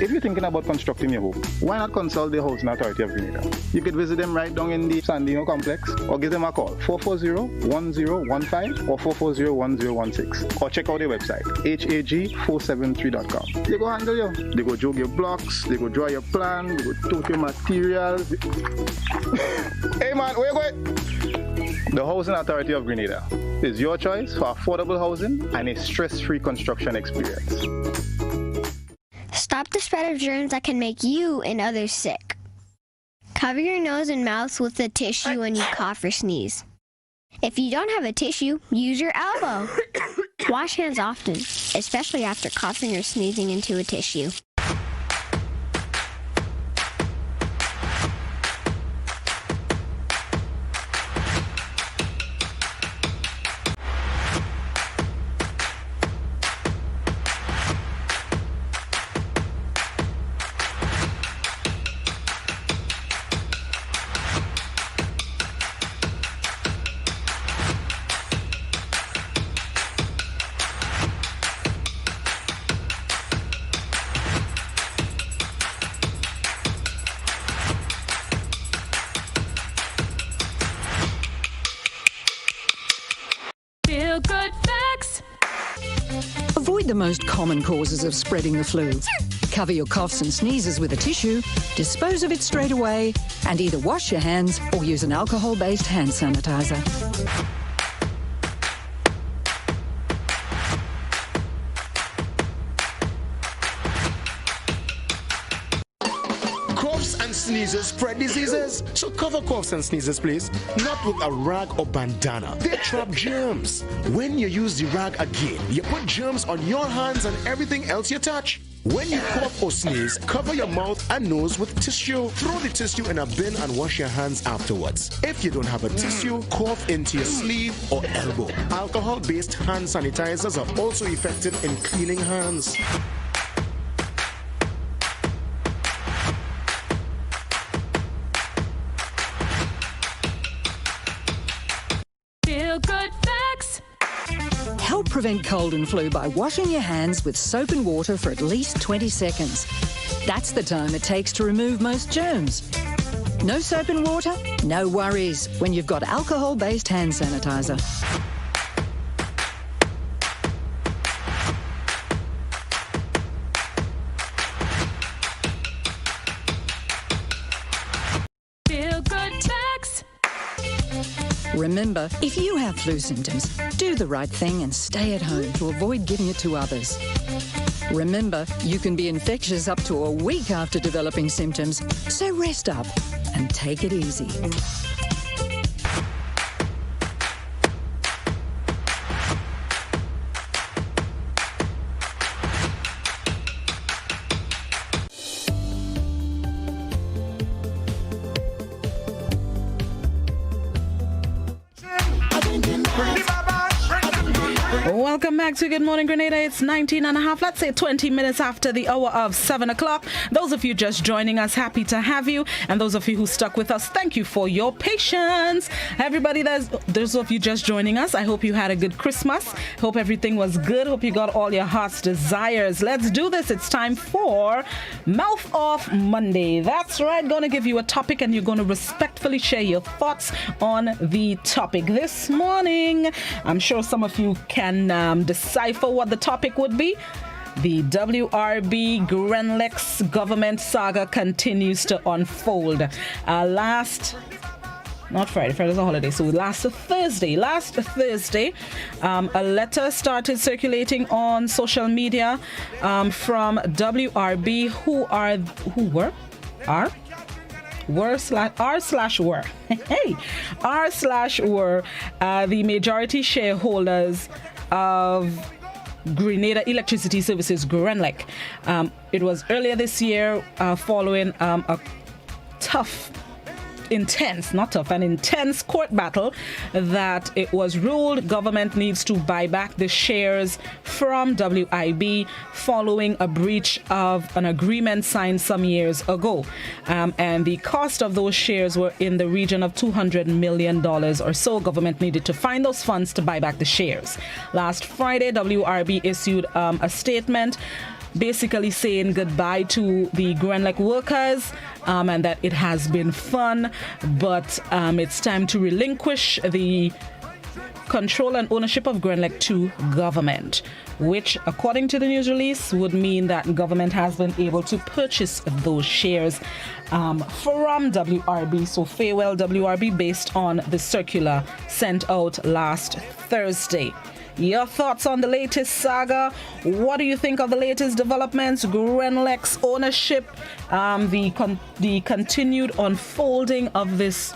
If you're thinking about constructing your home, why not consult the Housing Authority of Grenada? You could visit them right down in the Sandino complex or give them a call 440-1015 or 440-1016 or check out their website hag473.com. They go handle you. They go jog your blocks, they go draw your plan, they go tote your materials. Hey man, where you going? The Housing Authority of Grenada is your choice for affordable housing and a stress-free construction experience. Stop the spread of germs that can make you and others sick. Cover your nose and mouth with a tissue when you cough or sneeze. If you don't have a tissue, use your elbow. Wash hands often, especially after coughing or sneezing into a tissue. the most common causes of spreading the flu. Cover your coughs and sneezes with a tissue, dispose of it straight away, and either wash your hands or use an alcohol-based hand sanitizer. Coughs and sneezes spread diseases, so cover coughs and sneezes, please. Not with a rag or bandana. They trap germs. When you use the rag again, you put germs on your hands and everything else you touch. When you cough or sneeze, cover your mouth and nose with tissue. Throw the tissue in a bin and wash your hands afterwards. If you don't have a tissue, cough into your sleeve or elbow. Alcohol-based hand sanitizers are also effective in cleaning hands. Feel good facts. Help prevent cold and flu by washing your hands with soap and water for at least 20 seconds. That's the time it takes to remove most germs. No soap and water? No worries when you've got alcohol-based hand sanitizer. Feel good facts. Remember, if you have flu symptoms, do the right thing and stay at home to avoid giving it to others. Remember, you can be infectious up to a week after developing symptoms, so rest up and take it easy. Welcome back to Good Morning Grenada. It's 19 and a half, let's say 20 minutes after the hour of 7 o'clock. Those of you just joining us, happy to have you. And those of you who stuck with us, thank you for your patience. Everybody, those of you just joining us, I hope you had a good Christmas. Hope everything was good. Hope you got all your heart's desires. Let's do this. It's time for Mouth Off Monday. That's right. Going to give you a topic and you're going to respectfully share your thoughts on the topic. This morning, I'm sure some of you can decipher what the topic would be. The WRB Grenlex government saga continues to unfold. Friday's a holiday, so last Thursday, a letter started circulating on social media from WRB, who were the majority shareholders of Grenada Electricity Services, Grenlec. It was earlier this year following a intense court battle that it was ruled government needs to buy back the shares from WIB following a breach of an agreement signed some years ago. And the cost of those shares were in the region of $200 million or so. Government needed to find those funds to buy back the shares. Last Friday, WRB issued a statement basically saying goodbye to the Grenlec workers and that it has been fun, but it's time to relinquish the control and ownership of Grenlec to government, which, according to the news release, would mean that government has been able to purchase those shares from WRB. So farewell WRB, based on the circular sent out last Thursday. Your thoughts on the latest saga? What do you think of the latest developments? Grenlec's ownership, the continued unfolding of this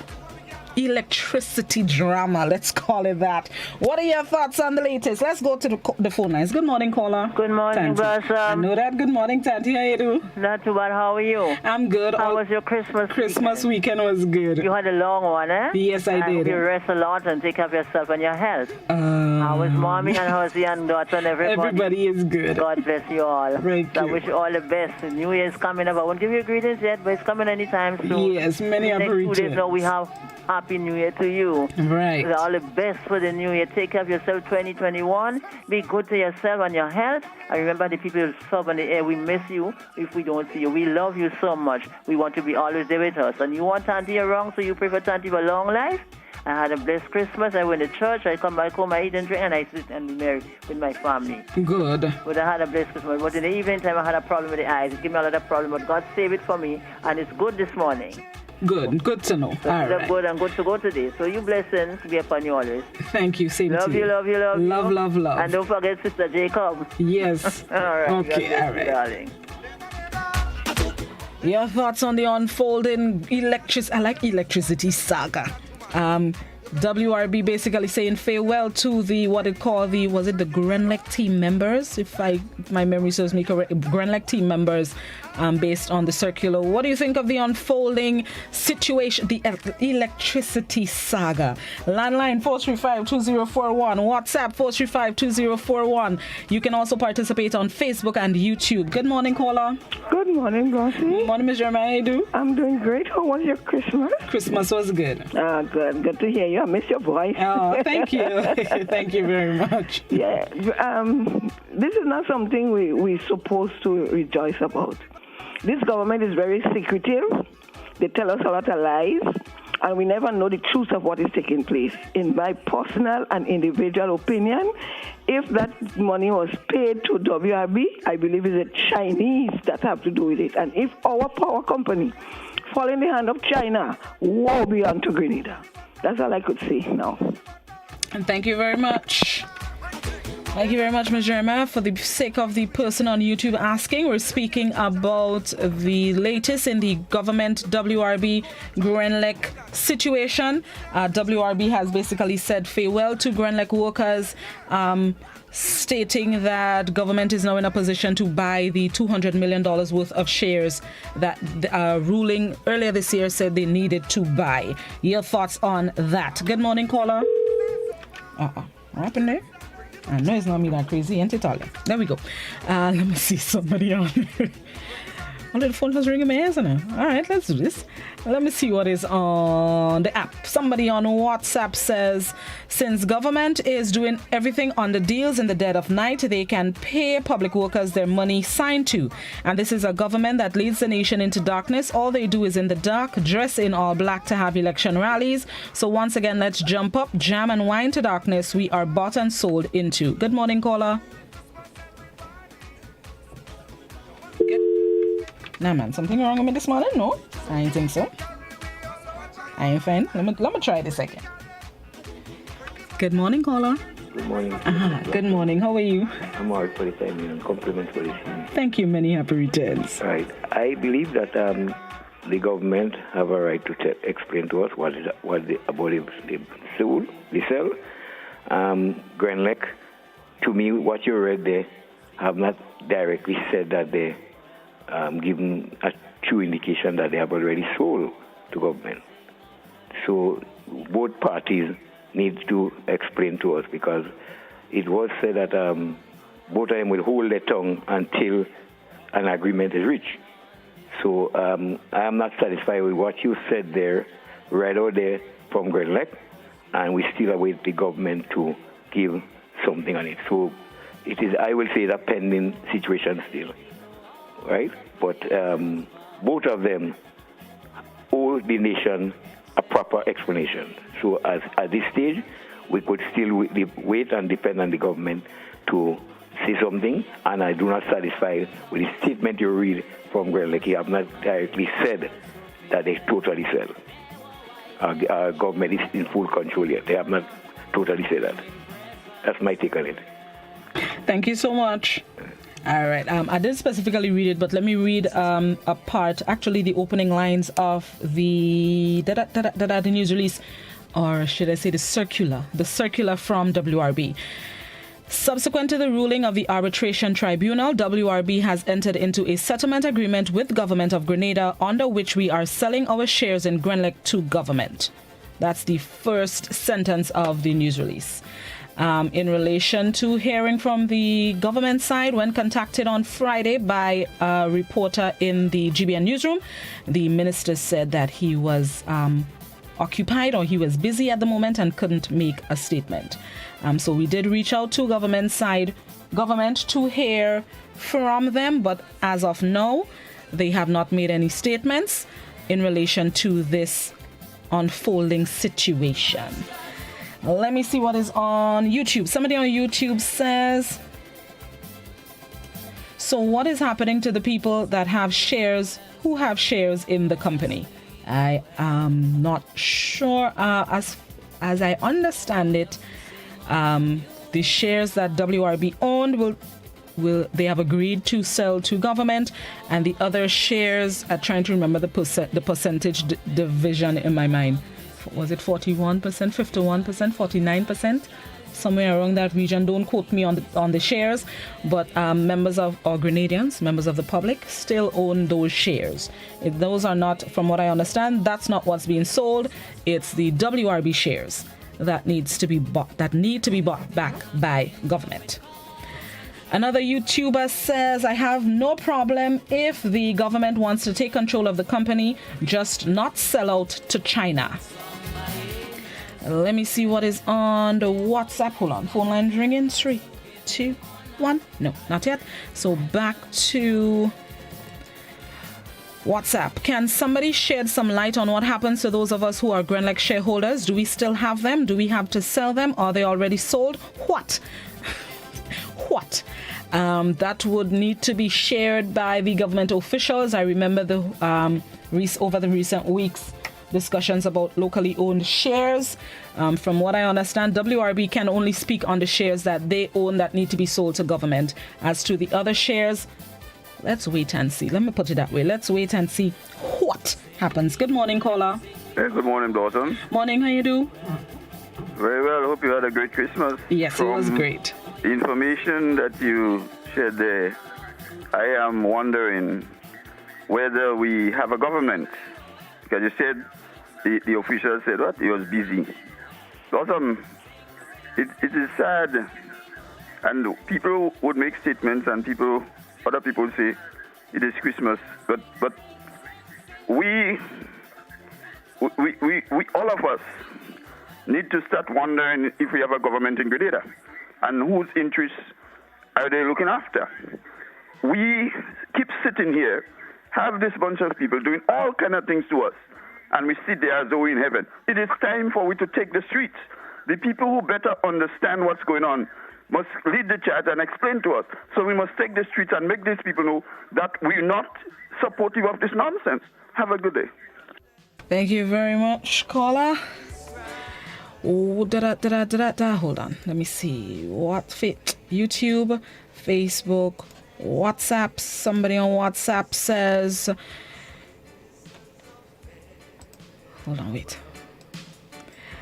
electricity drama, let's call it that. What are your thoughts on the latest? Let's go to the phone lines. Good morning, caller. Good morning, Blossom. I know that. Good morning, Tanti. How you do? Not too bad. How are you? I'm good. How was your Christmas weekend was good. You had a long one, eh? Yes, I did. You rest a lot and take care of yourself and your health. How was mommy and how's the daughter and everybody? Everybody is good. God bless you all. Thank you. I wish you all the best. The New Year is coming up. I won't give you greetings yet, but it's coming anytime soon. Yes, many appreciate. Next 2 days now we have Happy New Year to you. Right. All the best for the new year. Take care of yourself 2021. Be good to yourself and your health. And remember the people who serve on the air, we miss you if we don't see you. We love you so much. We want to be always there with us. And you want Tanti around, so you prefer Tanti for long life I had a blessed Christmas. I went to church. I come back home, I eat and drink, and I sit and be married with my family. Good. But I had a blessed Christmas. But in the evening time, I had a problem with the eyes. It gave me another problem, but God saved it for me, and it's good this morning. Good to know. So all right. Good and good to go today. So you blessings be upon you always. Thank you, same love to you. Love you. Love. And don't forget Sister Jacob. Yes. All right. Okay, all right. Darling. Your thoughts on the unfolding electricity saga? WRB basically saying farewell to the what it called the Grenlec team members, if my memory serves me correct, Grenlec team members, based on the circular. What do you think of the unfolding situation, the electricity saga? Landline 435-2041, WhatsApp 435-2041. You can also participate on Facebook and YouTube. Good morning, caller. Good morning, Gossie. Good morning, Ms. Jeremiah. How you do? I'm doing great. How was your Christmas? Christmas was good. Good to hear you. I miss your voice. Oh, thank you. Thank you very much. Yeah, this is not something we're supposed to rejoice about. This government is very secretive. They tell us a lot of lies, and we never know the truth of what is taking place. In my personal and individual opinion, if that money was paid to WRB, I believe it's the Chinese that have to do with it. And if our power company fall in the hand of China, woe be unto Grenada. That's all I could say now. And thank you very much. Thank you very much, Ms. Jeremiah. For the sake of the person on YouTube asking, we're speaking about the latest in the government WRB Grenlec situation. WRB has basically said farewell to Grenlec workers, stating that government is now in a position to buy the $200 million worth of shares that the ruling earlier this year said they needed to buy. Your thoughts on that? Good morning, caller. What happened there? I know it's not me that crazy, ain't it, all? There we go. Let me see somebody on. The phone was ringing my ears now. All right, let's do this. Let me see what is on the app. Somebody on WhatsApp says, since government is doing everything on the deals in the dead of night, they can pay public workers their money signed to. And this is a government that leads the nation into darkness. All they do is in the dark, dress in all black to have election rallies. So once again, let's jump up, jam and wine to darkness we are bought and sold into. Good morning, caller. Nah, man, something wrong with me this morning? No, I ain't think so. I ain't fine. Let me try this again. Good morning, caller. Good morning. Good morning. How are you? I'm all right for the time and compliments for this evening. Thank you. Many happy returns. Right. I believe that the government have a right to explain to us what about the sell. Grenlec, to me, what you read there, have not directly said that they given a true indication that they have already sold to government. So both parties need to explain to us, because it was said that both of them will hold their tongue until an agreement is reached. So I am not satisfied with what you said there, right out there from Grenlec, and we still await the government to give something on it. So it is, I will say, a pending situation still. Right? But both of them owe the nation a proper explanation. So at this stage, we could still wait and depend on the government to say something, and I do not satisfy with the statement you read from Grenlec. You have not directly said that they totally sell. Our government is in full control yet. They have not totally said that. That's my take on it. Thank you so much. All right. I didn't specifically read it, but let me read a part, actually the opening lines of the news release, or should I say the circular from WRB. Subsequent to the ruling of the arbitration tribunal, WRB has entered into a settlement agreement with government of Grenada, under which we are selling our shares in Grenlec to government. That's the first sentence of the news release. In relation to hearing from the government side, when contacted on Friday by a reporter in the GBN newsroom, the minister said that he was occupied, or he was busy at the moment and couldn't make a statement. So we did reach out to government to hear from them, but as of now, they have not made any statements in relation to this unfolding situation. Let me see what is on YouTube. Somebody on YouTube says, so what is happening to the people that have shares, who have shares in the company? I am not sure. As I understand it, the shares that WRB owned will they have agreed to sell to government, and the other shares, I'm trying to remember the percentage division in my mind. Was it 41%, 51%, 49%? Somewhere around that region. Don't quote me on the shares, but members of or Grenadians, members of the public, still own those shares. If those are not, from what I understand, that's not what's being sold. It's the WRB shares that need to be bought back by government. Another YouTuber says, I have no problem if the government wants to take control of the company, just not sell out to China. Let me see what is on the WhatsApp. Hold on. Phone line's ringing. 3, 2, 1. No, not yet. So back to WhatsApp. Can somebody shed some light on what happens to those of us who are Grenlec shareholders? Do we still have them? Do we have to sell them? Are they already sold? What? That would need to be shared by the government officials. I remember over the recent weeks discussions about locally owned shares. From what I understand, WRB can only speak on the shares that they own that need to be sold to government. As to the other shares, let's wait and see. Let me put it that way. Let's wait and see what happens. Good morning, caller. Hey, good morning, Dawson. Morning, how you do? Very well. Hope you had a great Christmas. Yes, it was great. The information that you shared there, I am wondering whether we have a government. Because you said the official said what? He was busy. Dawson, it is sad. And people would make statements and other people say it is Christmas. But we all of us need to start wondering if we have a government in Grenada and whose interests are they looking after. We keep sitting here, have this bunch of people doing all kind of things to us, and we sit there as though we're in heaven. It is time for we to take the streets. The people who better understand what's going on must lead the charge and explain to us. So we must take the streets and make these people know that we're not supportive of this nonsense. Have a good day. Thank you very much, caller. Oh, hold on. Let me see. What fit? YouTube, Facebook, WhatsApp. Somebody on WhatsApp says, hold on, wait.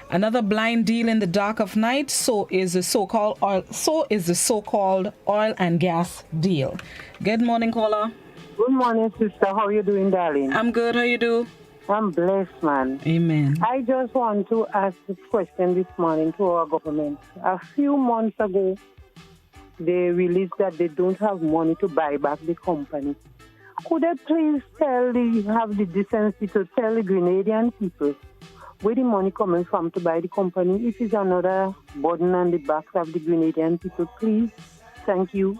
Another blind deal in the dark of night. So is the so-called oil and gas deal. Good morning, caller. Good morning, sister. How are you doing, darling? I'm good. How you do? I'm blessed, man. Amen. I just want to ask this question this morning to our government. A few months ago, they released that they don't have money to buy back the company. Could they please have the decency to tell the Grenadian people where the money coming from to buy the company? If it's another burden on the backs of the Grenadian people, please. Thank you.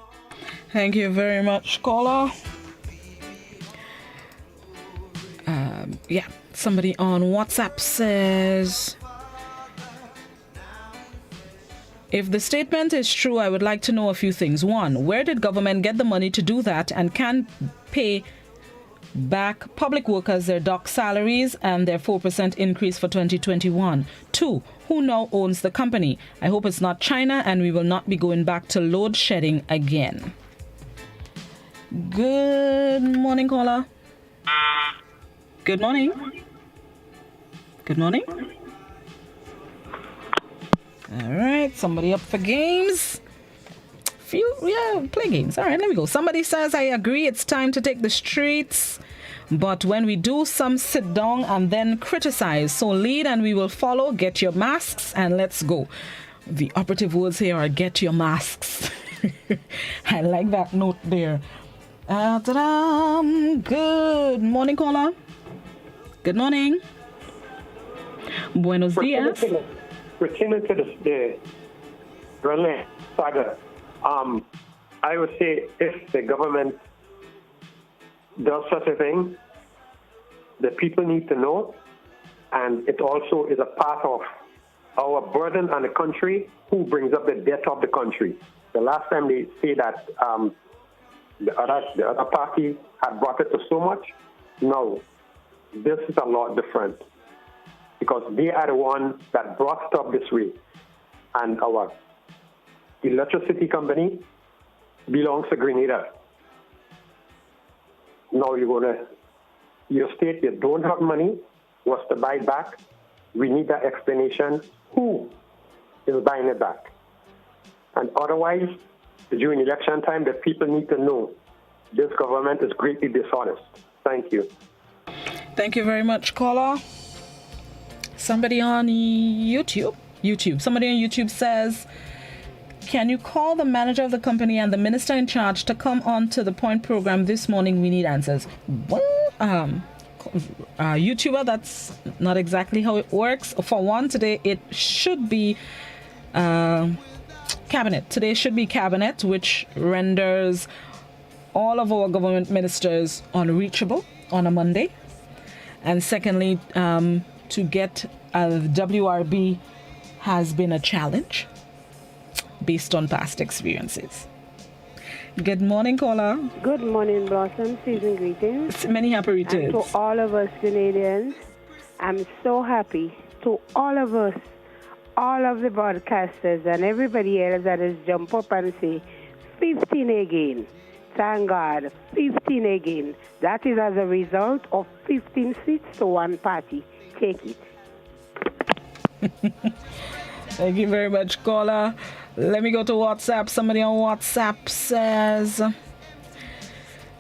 Thank you very much, caller. Somebody on WhatsApp says, if the statement is true, I would like to know a few things. 1, where did government get the money to do that and can pay back public workers their dock salaries and their 4% increase for 2021? 2, who now owns the company? I hope it's not China and we will not be going back to load shedding again. Good morning, caller. Good morning. Good morning. All right, somebody up for games. Play games. All right, let me go. Somebody says, I agree, it's time to take the streets. But when we do, some sit down and then criticize. So lead and we will follow. Get your masks and let's go. The operative words here are get your masks. I like that note there. Good morning, caller. Good morning. Buenos dias. Pertaining to the Grenada saga, I would say if the government does such a thing, the people need to know, And it also is a part of our burden on the country, who brings up the debt of the country. The last time they say that the other party had brought it to so much, no, this is a lot different, because they are the ones that brought it up this way. And our electricity company belongs to Grenada. Now you state you don't have money, what's to buy back? We need that explanation. Who is buying it back? And otherwise, during election time, the people need to know this government is greatly dishonest. Thank you. Thank you very much, caller. Somebody on YouTube. Somebody on YouTube says, can you call the manager of the company and the minister in charge to come on to the Point program this morning? We need answers. Well, YouTuber, that's not exactly how it works. For one, today it should be cabinet. Today should be cabinet, which renders all of our government ministers unreachable on a Monday. And secondly, to get a WRB has been a challenge based on past experiences. Good morning, caller. Good morning, Blossom. Season greetings. Many happy returns. And to all of us Grenadians, I'm so happy. To all of us, all of the broadcasters and everybody else that has jumped up and say, 15 again. Thank God, 15 again. That is as a result of 15 seats to one party. Take it. Thank you very much, caller. Let me go to WhatsApp. Somebody on WhatsApp says,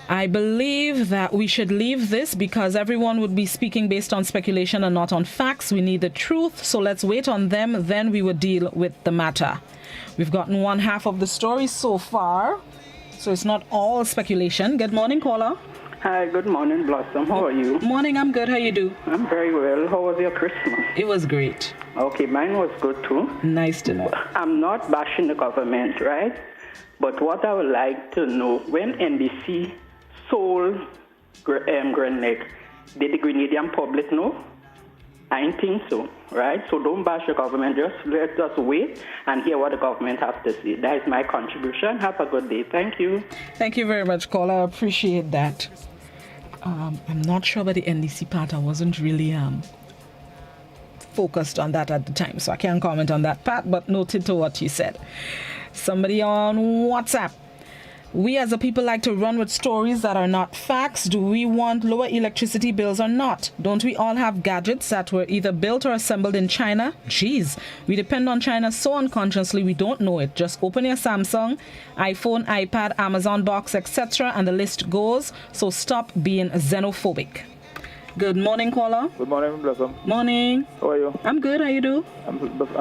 I believe that we should leave this because everyone would be speaking based on speculation and not on facts. We need the truth, so let's wait on them, then we will deal with the matter. We've gotten one half of the story so far, so it's not all speculation. Good morning, caller. Hi, good morning, Blossom. How are you? Morning, I'm good. How you do? I'm very well. How was your Christmas? It was great. Okay, mine was good too. Nice to know. I'm not bashing the government, right? But what I would like to know, when NBC sold Grenada, did the Grenadian public know? I don't think so, right? So don't bash the government. Just let us wait and hear what the government has to say. That is my contribution. Have a good day. Thank you. Thank you very much, caller. I appreciate that. I'm not sure about the NDC part. I wasn't really focused on that at the time, so I can't comment on that part, but noted to what you said. Somebody on WhatsApp. We as a people like to run with stories that are not facts. Do we want lower electricity bills or not? Don't we all have gadgets that were either built or assembled in China? Jeez, we depend on China so unconsciously we don't know it. Just open your Samsung, iPhone, iPad, Amazon box, etc. and the list goes. So stop being xenophobic. Good morning, caller. Good morning, Blossom. Morning. How are you? I'm good. How you do? I'm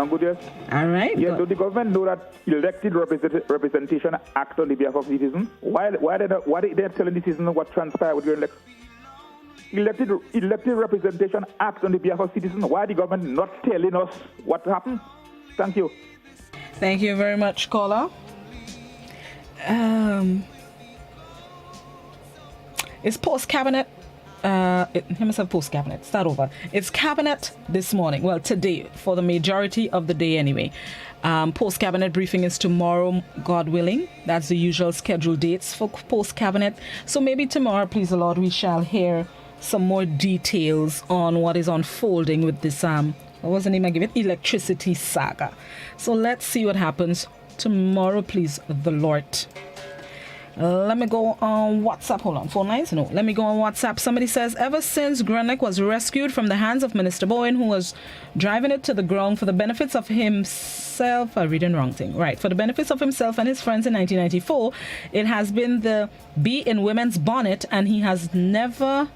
good, yes. All right. Yes, so the government know that elected representation acts on the behalf of citizens. Why they telling the citizens what transpired with your election? Elected representation acts on the behalf of citizens. Why the government not telling us what happened? Thank you. Thank you very much, caller. It's post-cabinet. Post cabinet. Start over. It's cabinet this morning. Well, today for the majority of the day anyway. Post cabinet briefing is tomorrow, God willing. That's the usual scheduled dates for post cabinet. So maybe tomorrow, please the Lord, we shall hear some more details on what is unfolding with this what was the name I give it? Electricity saga. So let's see what happens tomorrow, please the Lord. Let me go on WhatsApp. Hold on. Phone lines? No. Let me go on WhatsApp. Somebody says, ever since Grenada was rescued from the hands of Minister Bowen, who was driving it to the ground for the benefits of himself, I'm reading wrong thing. Right. For the benefits of himself and his friends in 1994, it has been the bee in women's bonnet, and he was never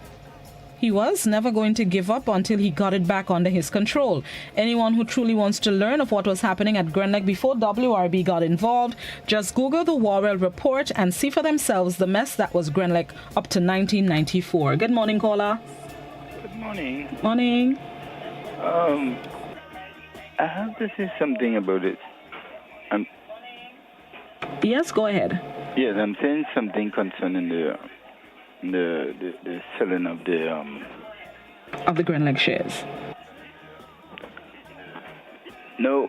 going to give up until he got it back under his control. Anyone who truly wants to learn of what was happening at Grenada before WRB got involved, just Google the Warwell report and see for themselves the mess that was Grenada up to 1994. Good morning, caller. Good morning. Morning. I have to say something about it. Yes, go ahead. Yes, I'm saying something concerning the selling of the Grenada shares. No.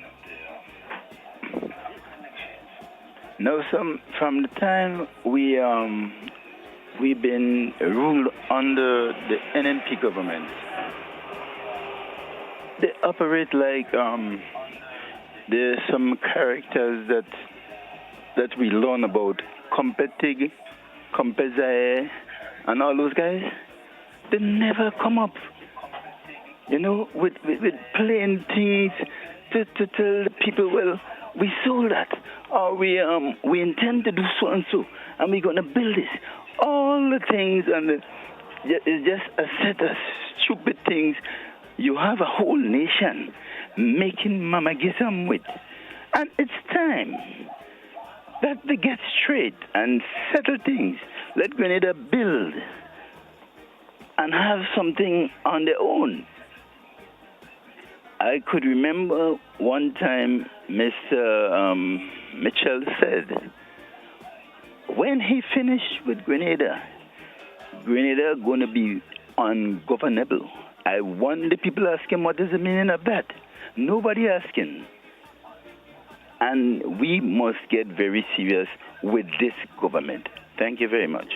No, from the time we've been ruled under the NNP government, they operate like there's some characters that we learn about, Competig, Compezae, and all those guys. They never come up, with plain things to tell the people, well, we sold that, or we intend to do so and so, and we're going to build this. All the things, and it's just a set of stupid things. You have a whole nation making mamagism with. And it's time that they get straight and settle things. Let Grenada build and have something on their own. I could remember one time Mr. Mitchell said, when he finished with Grenada going to be ungovernable. I want the people asking what is the meaning of that. Nobody asking. And we must get very serious with this government. Thank you very much.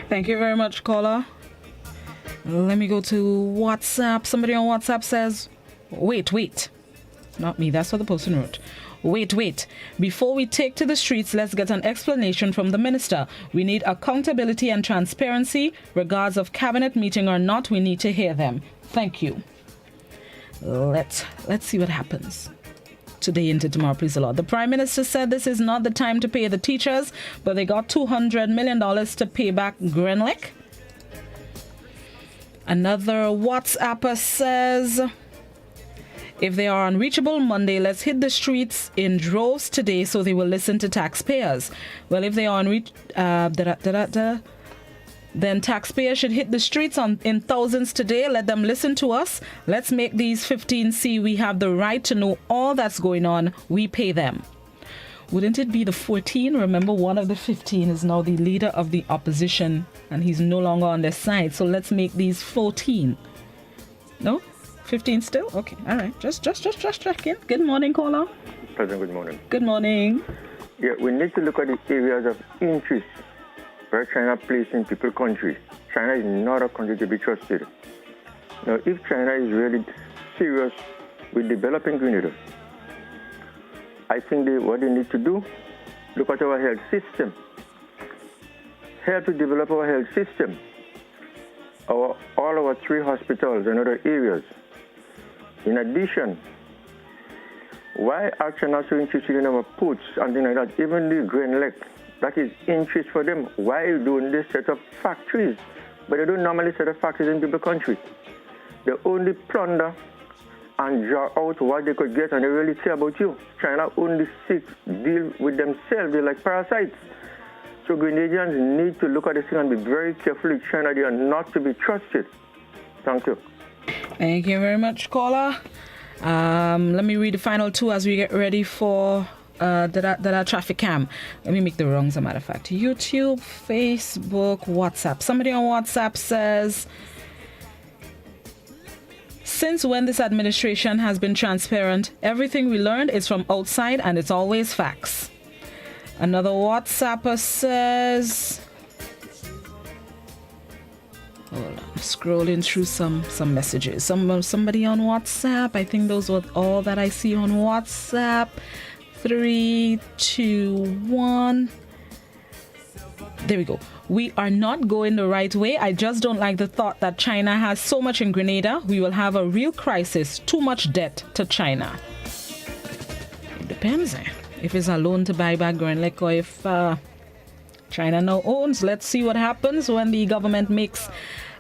Thank you very much, caller. Let me go to WhatsApp. Somebody on WhatsApp says, wait. Not me, that's what the person wrote. Wait. Before we take to the streets, let's get an explanation from the minister. We need accountability and transparency. Regards of cabinet meeting or not, we need to hear them. Thank you. Let's see what happens today into tomorrow, please the Lord. The Prime Minister said this is not the time to pay the teachers, but they got $200 million to pay back Grenlick. Another WhatsApper says, if they are unreachable Monday, let's hit the streets in droves today so they will listen to taxpayers. Well, if they are then taxpayers should hit the streets in thousands today. Let them listen to us. Let's make these 15 see we have the right to know all that's going on. We pay them. Wouldn't it be the 14? Remember, one of the 15 is now the leader of the opposition and he's no longer on their side. So let's make these 14. No? 15 still? Okay, all right. Just checking. Good morning, caller. President, good morning. Good morning. Yeah, we need to look at the areas of interest where China plays in people's countries. China is not a country to be trusted. Now, if China is really serious with developing Grenada, I think what they need to do, look at our health system. Help to develop our health system. All our 3 hospitals and other areas. In addition, why are China so interested in our ports, something like that? Even the Grenlick, that is interest for them. Why don't they set up factories? But they don't normally set up factories in people's country. They only plunder and draw out what they could get, and they really care about you. China only deal with themselves. They're like parasites. So Grenadians need to look at this thing and be very careful with China. They are not to be trusted. Thank you. Thank you very much, caller. Let me read the final 2 as we get ready for that traffic cam. Let me make the wrongs, as a matter of fact. YouTube, Facebook, WhatsApp. Somebody on WhatsApp says, since when this administration has been transparent, everything we learned is from outside and it's always facts. Another WhatsApper says, hold on, scrolling through some messages. Somebody on WhatsApp, I think those were all that I see on WhatsApp. 3, 2, 1. There we go. We are not going the right way. I just don't like the thought that China has so much in Grenada. We will have a real crisis. Too much debt to China. It depends. If it's a loan to buy back Grenlick or if China now owns. Let's see what happens when the government makes...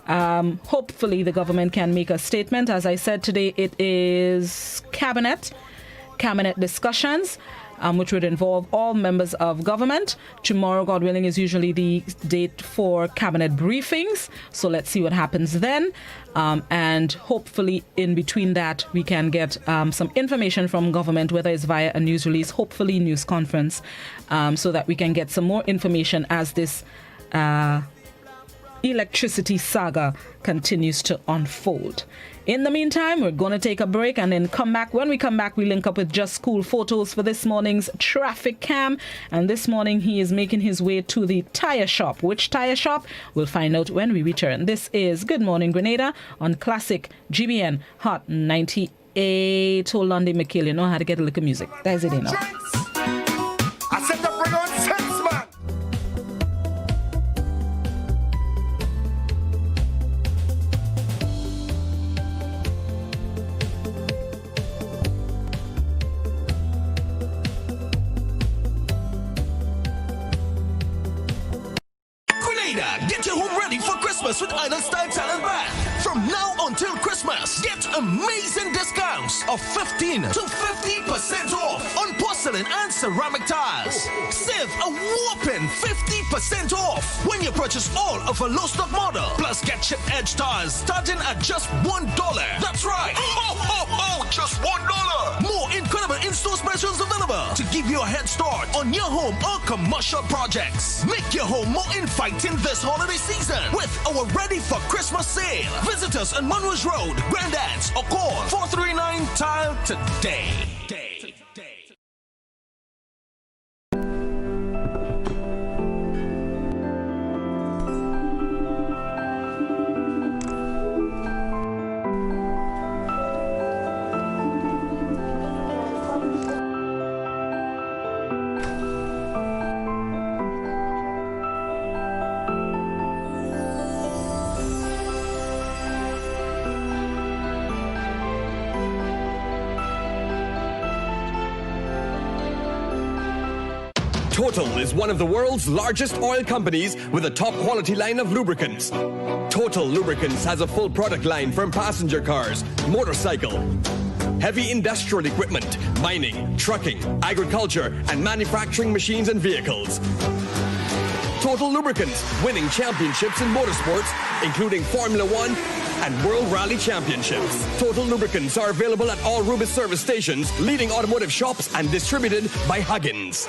hopefully the government can make a statement. As I said today, it is cabinet discussions, which would involve all members of government. Tomorrow, God willing, is usually the date for cabinet briefings. So let's see what happens then. And hopefully in between that, we can get some information from government, whether it's via a news release, hopefully news conference, so that we can get some more information as this electricity saga continues to unfold. In the meantime, we're going to take a break and then come back. When we come back, we link up with Just School Photos for this morning's traffic cam. And this morning, he is making his way to the tire shop. Which tire shop? We'll find out when we return. This is Good Morning Grenada on Classic GBN Hot 98. Hold on, Mikhail, you know how to get a little music. That's it, enough. I said to bring on sense, man. Get your home ready for Christmas with Island Style Talent Band. From now until Christmas, get amazing discounts of 15 to 50% off on porcelain and ceramic tiles. Save a whopping 50% off when you purchase all of a low stock model. Plus, get chip edge tiles starting at just $1. That's right. Ho, ho, ho, just $1. More incredible in-store specials available to give you a head start on your home or commercial projects. Make your home more inviting this holiday season with our Ready for Christmas sale. Visit us on Monroe's Road, Grandad's, or call 439-TILE today. Total is one of the world's largest oil companies with a top quality line of lubricants. Total Lubricants has a full product line from passenger cars, motorcycle, heavy industrial equipment, mining, trucking, agriculture, and manufacturing machines and vehicles. Total Lubricants winning championships in motorsports, including Formula One and World Rally Championships. Total Lubricants are available at all Rubis service stations, leading automotive shops, and distributed by Huggins.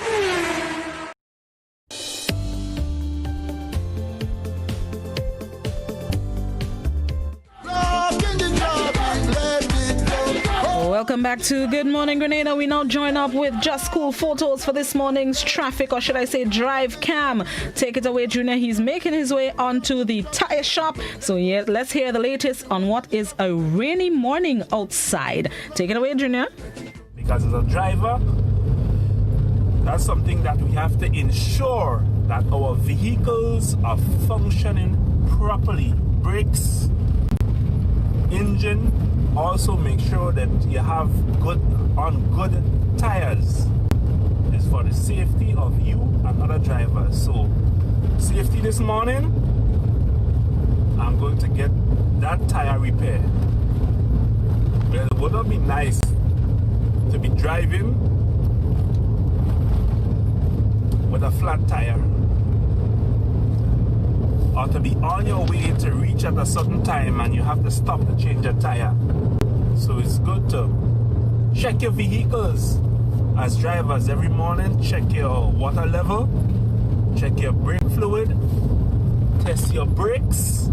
Welcome back to Good Morning Grenada. We now join up with Just School Photos for this morning's traffic, or should I say drive cam. Take it away, Junior. He's making his way onto the tire shop. So yeah, let's hear the latest on what is a rainy morning outside. Take it away, Junior. Because as a driver, that's something that we have to ensure that our vehicles are functioning properly. Brakes, engine. Also make sure that you have good tires. It's for the safety of you and other drivers. So safety this morning, I'm going to get that tire repaired. Well, it would not be nice to be driving with a flat tire, or to be on your way to reach at a certain time and you have to stop to change a tire. So it's good to check your vehicles as drivers every morning. Check your water level, check your brake fluid, test your brakes,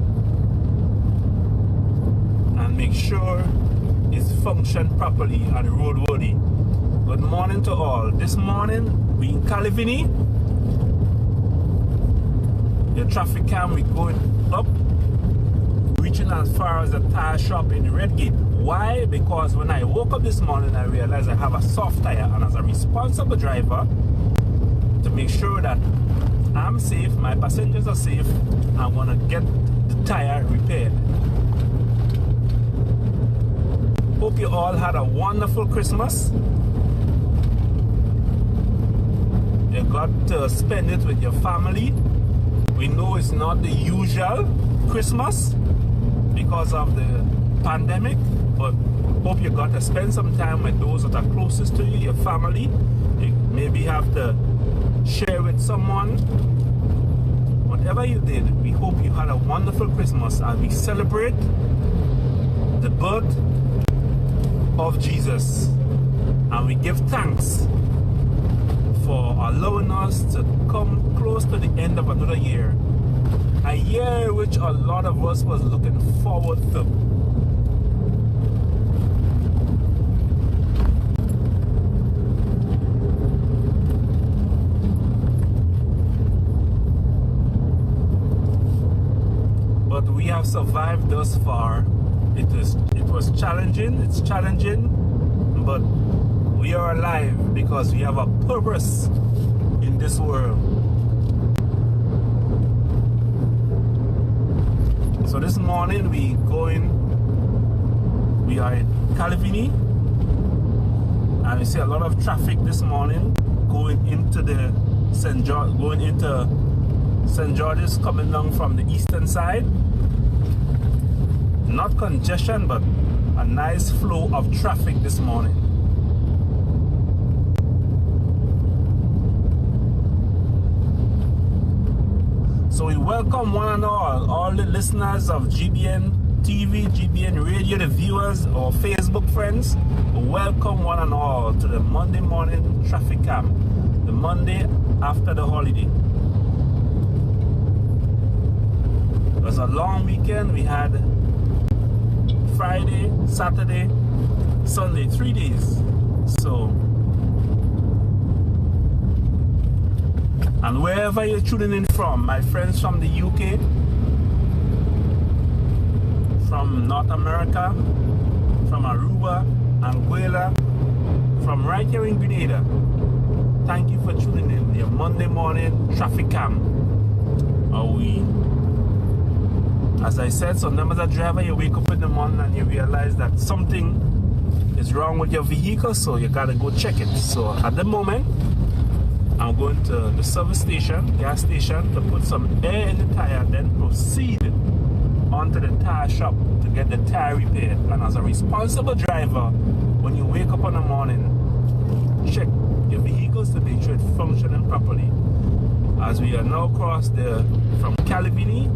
and make sure it's functioned properly and roadworthy. Good morning to all. This morning we in Calivini. The traffic cam, we going up, reaching as far as the tire shop in Redgate. Why? Because when I woke up this morning, I realized I have a soft tire, and as a responsible driver, to make sure that I'm safe, my passengers are safe, I'm gonna get the tire repaired. Hope you all had a wonderful Christmas. You got to spend it with your family. We know it's not the usual Christmas because of the pandemic, but hope you got to spend some time with those that are closest to you, your family. You maybe have to share with someone. Whatever you did, we hope you had a wonderful Christmas, and we celebrate the birth of Jesus, and we give thanks for allowing us to come close to the end of another year. a year which a lot of us was looking forward to. But we have survived thus far. It was challenging, it's challenging, but we are alive because we have a purpose in this world. So this morning we are in Calavini, and we see a lot of traffic this morning going into St. George's, coming down from the eastern side. Not congestion, but a nice flow of traffic this morning. So we welcome one and all the listeners of GBN TV, GBN Radio, the viewers, our Facebook friends. We welcome one and all to the Monday morning traffic camp, the Monday after the holiday. It was a long weekend. We had Friday, Saturday, Sunday, 3 days. So, and wherever you're tuning in from, my friends from the UK, from North America, from Aruba, Anguilla, from right here in Grenada, thank you for tuning in. Your Monday morning traffic cam. As I said, sometimes as a driver, you wake up in the morning and you realize that something is wrong with your vehicle, so you gotta go check it. So at the moment, I'm going to the service station, gas station, to put some air in the tire, then proceed onto the tire shop to get the tire repaired. And as a responsible driver, when you wake up in the morning, check your vehicles to make sure it's functioning properly. As we are now from Calavini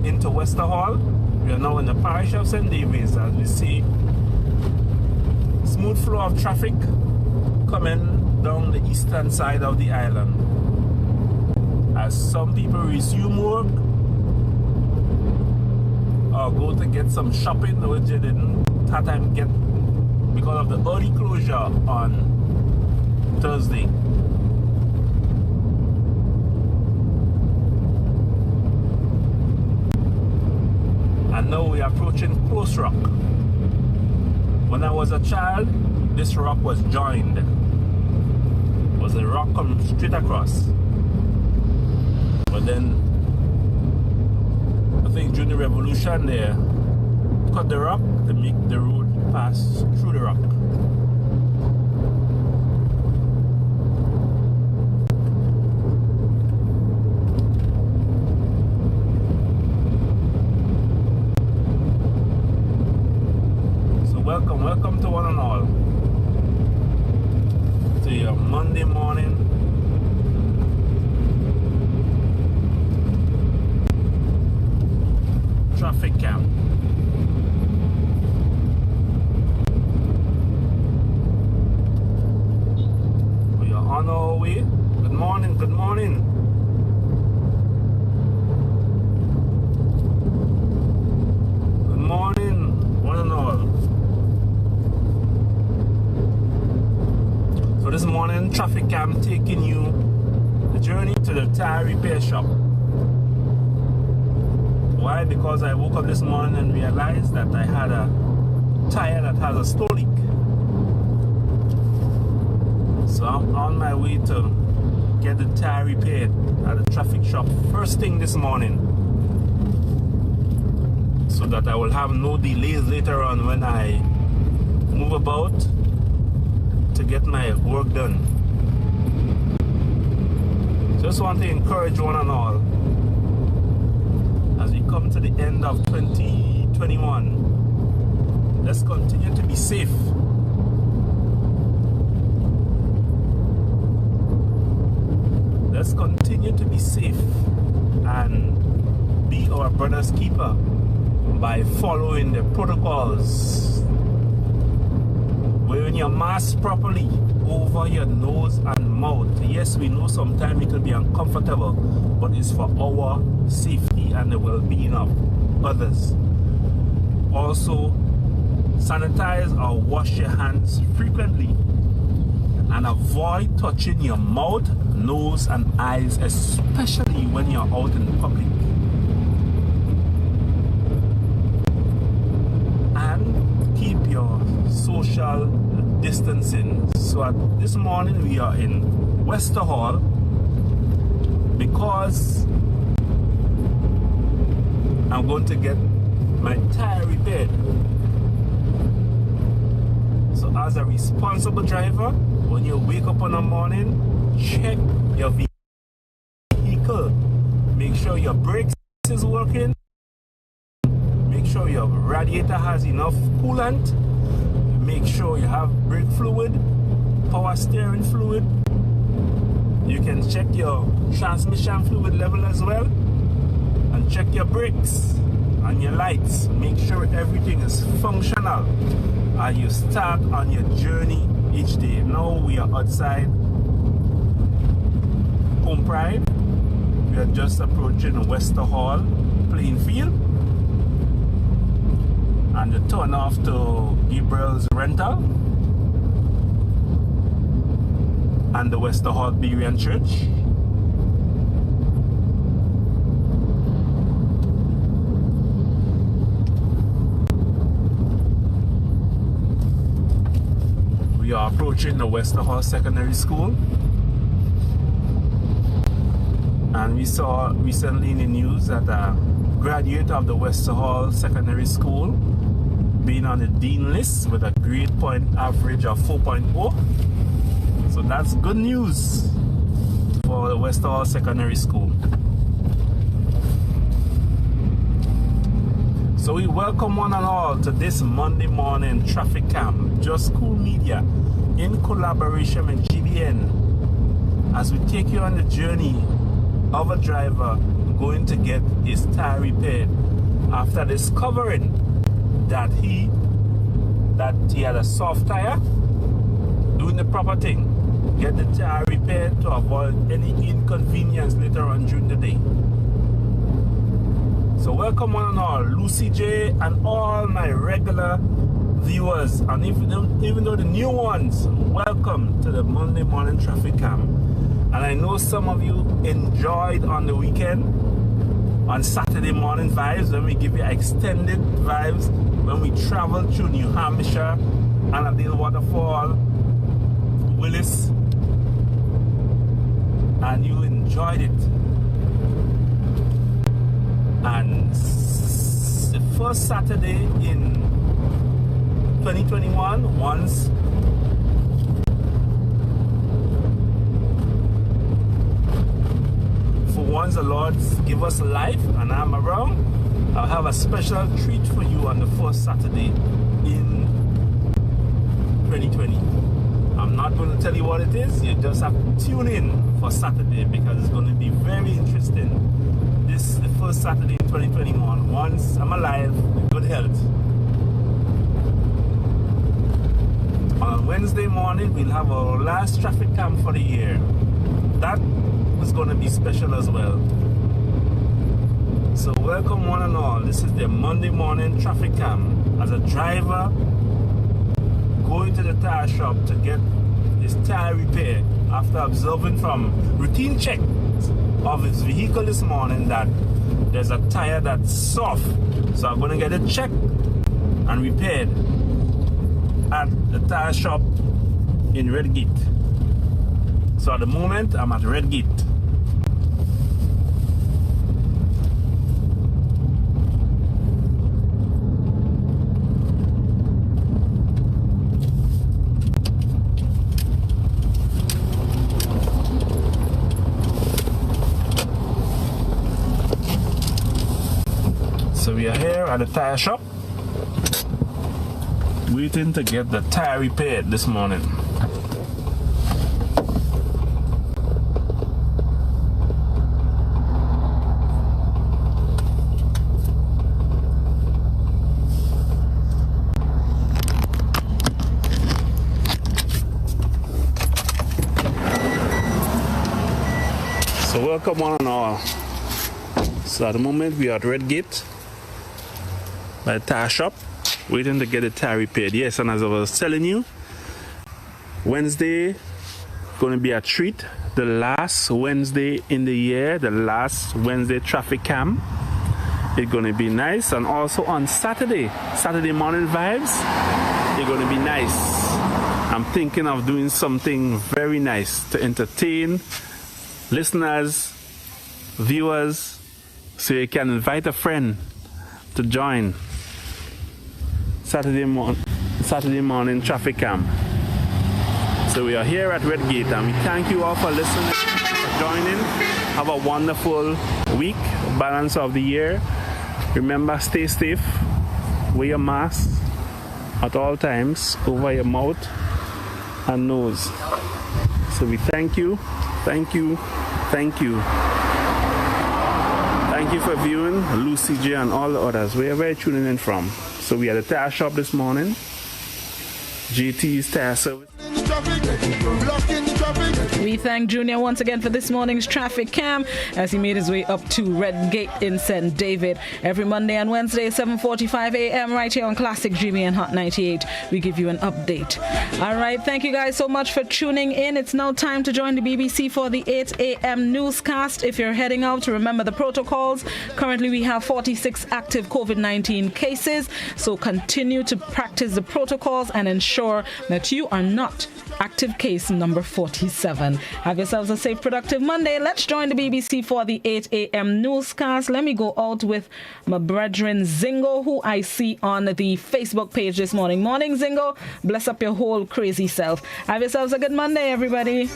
into Westerhall, we are now in the parish of St. David's, as we see smooth flow of traffic coming down the eastern side of the island. As some people resume work or go to get some shopping, which they didn't have time to get because of the early closure on Thursday. And now we are approaching Close Rock. When I was a child, this rock was joined. It was a rock coming straight across. But then, I think during the revolution they cut the rock to make the road pass through the rock. Welcome to one and all to your Monday morning traffic camp. We are on our way. Good morning, good morning. Good morning, one and all. So this morning, traffic cam taking you the journey to the tire repair shop. Why? Because I woke up this morning and realized that I had a tire that has a slow leak. So I'm on my way to get the tire repaired at the traffic shop first thing this morning, so that I will have no delays later on when I move about to get my work done. Just want to encourage one and all as we come to the end of 2021. Let's continue to be safe. Let's continue to be safe and be our brother's keeper by following the protocols. Wearing your mask properly over your nose and mouth. Yes, we know sometimes it will be uncomfortable, but it's for our safety and the well-being of others. Also, sanitize or wash your hands frequently and avoid touching your mouth, nose and eyes, especially when you're out in public. And keep your social distancing. So this morning we are in Wester Hall because I'm going to get my tire repaired. So as a responsible driver, when you wake up in the morning, check your vehicle. Make sure your brakes is working. Make sure your radiator has enough coolant. Make sure you have brake fluid, power steering fluid. You can check your transmission fluid level as well. And check your brakes and your lights. Make sure everything is functional as you start on your journey each day. Now we are outside Home Pride. We are just approaching Wester Hall playing field. And you turn off to Gabriel's Rental and the Wester Hall Berean Church. We are approaching the Wester Hall Secondary School, and we saw recently in the news that a graduate of the Wester Hall Secondary School being on the Dean list with a grade point average of 4.0. So that's good news for the Wester Hall Secondary School. So we welcome one and all to this Monday morning traffic cam, Just Cool Media, in collaboration with GBN, as we take you on the journey of a driver going to get his tire repaired after discovering that he had a soft tire. Doing the proper thing, get the tire repaired to avoid any inconvenience later on during the day. So welcome one and all, Lucy J and all my regular viewers, and even though the new ones, welcome to the Monday morning traffic cam. And I know some of you enjoyed on the weekend, on Saturday morning vibes, when we give you extended vibes, when we traveled through New Hampshire, Annandale Waterfall, Willis, and you enjoyed it. And the first Saturday in 2021, once the Lord give us life and I'm around, I'll have a special treat for you on the first Saturday in 2020. I'm not going to tell you what it is. You just have to tune in for Saturday because it's going to be very interesting. This is the first Saturday in 2021. Once I'm alive, in good health. On Wednesday morning, we'll have our last traffic cam for the year. That is going to be special as well. So welcome one and all. This is the Monday morning traffic cam. As a driver going to the tire shop to get his tire repaired after observing from routine check of his vehicle this morning that there's a tire that's soft. So I'm going to get it checked and repaired at the tire shop in Redgate. So at the moment I'm at Redgate. So we are here at the tire shop, waiting to get the tire repaired this morning. So welcome one and all. So at the moment we are at Red Gate by the tire shop, waiting to get the tire repaired. Yes, and as I was telling you, Wednesday going to be a treat. The last Wednesday in the year, the last Wednesday traffic cam. It's going to be nice. And also on Saturday morning vibes, it's going to be nice. I'm thinking of doing something very nice to entertain listeners, viewers, so you can invite a friend to join Saturday morning traffic cam. So we are here at Red Gate, and we thank you all for listening, for joining. Have a wonderful week, balance of the year. Remember, stay safe, wear your mask at all times over your mouth and nose. So we thank you. Thank you for viewing, Lucy J and all the others, wherever you're tuning in from. So we are at the tire shop this morning, GT's Tire Service. We thank Junior once again for this morning's traffic cam as he made his way up to Red Gate in St. David. Every Monday and Wednesday, 7:45 a.m. right here on Classic GBN Hot 98. We give you an update. All right, thank you guys so much for tuning in. It's now time to join the BBC for the 8 a.m. newscast. If you're heading out, remember the protocols. Currently, we have 46 active COVID-19 cases, so continue to practice the protocols and ensure that you are not active case number 47. Have yourselves a safe, productive Monday. Let's join the BBC for the 8 a.m. newscast. Let me go out with my brethren Zingo, who I see on the Facebook page this morning. Morning, Zingo. Bless up your whole crazy self. Have yourselves a good Monday, everybody.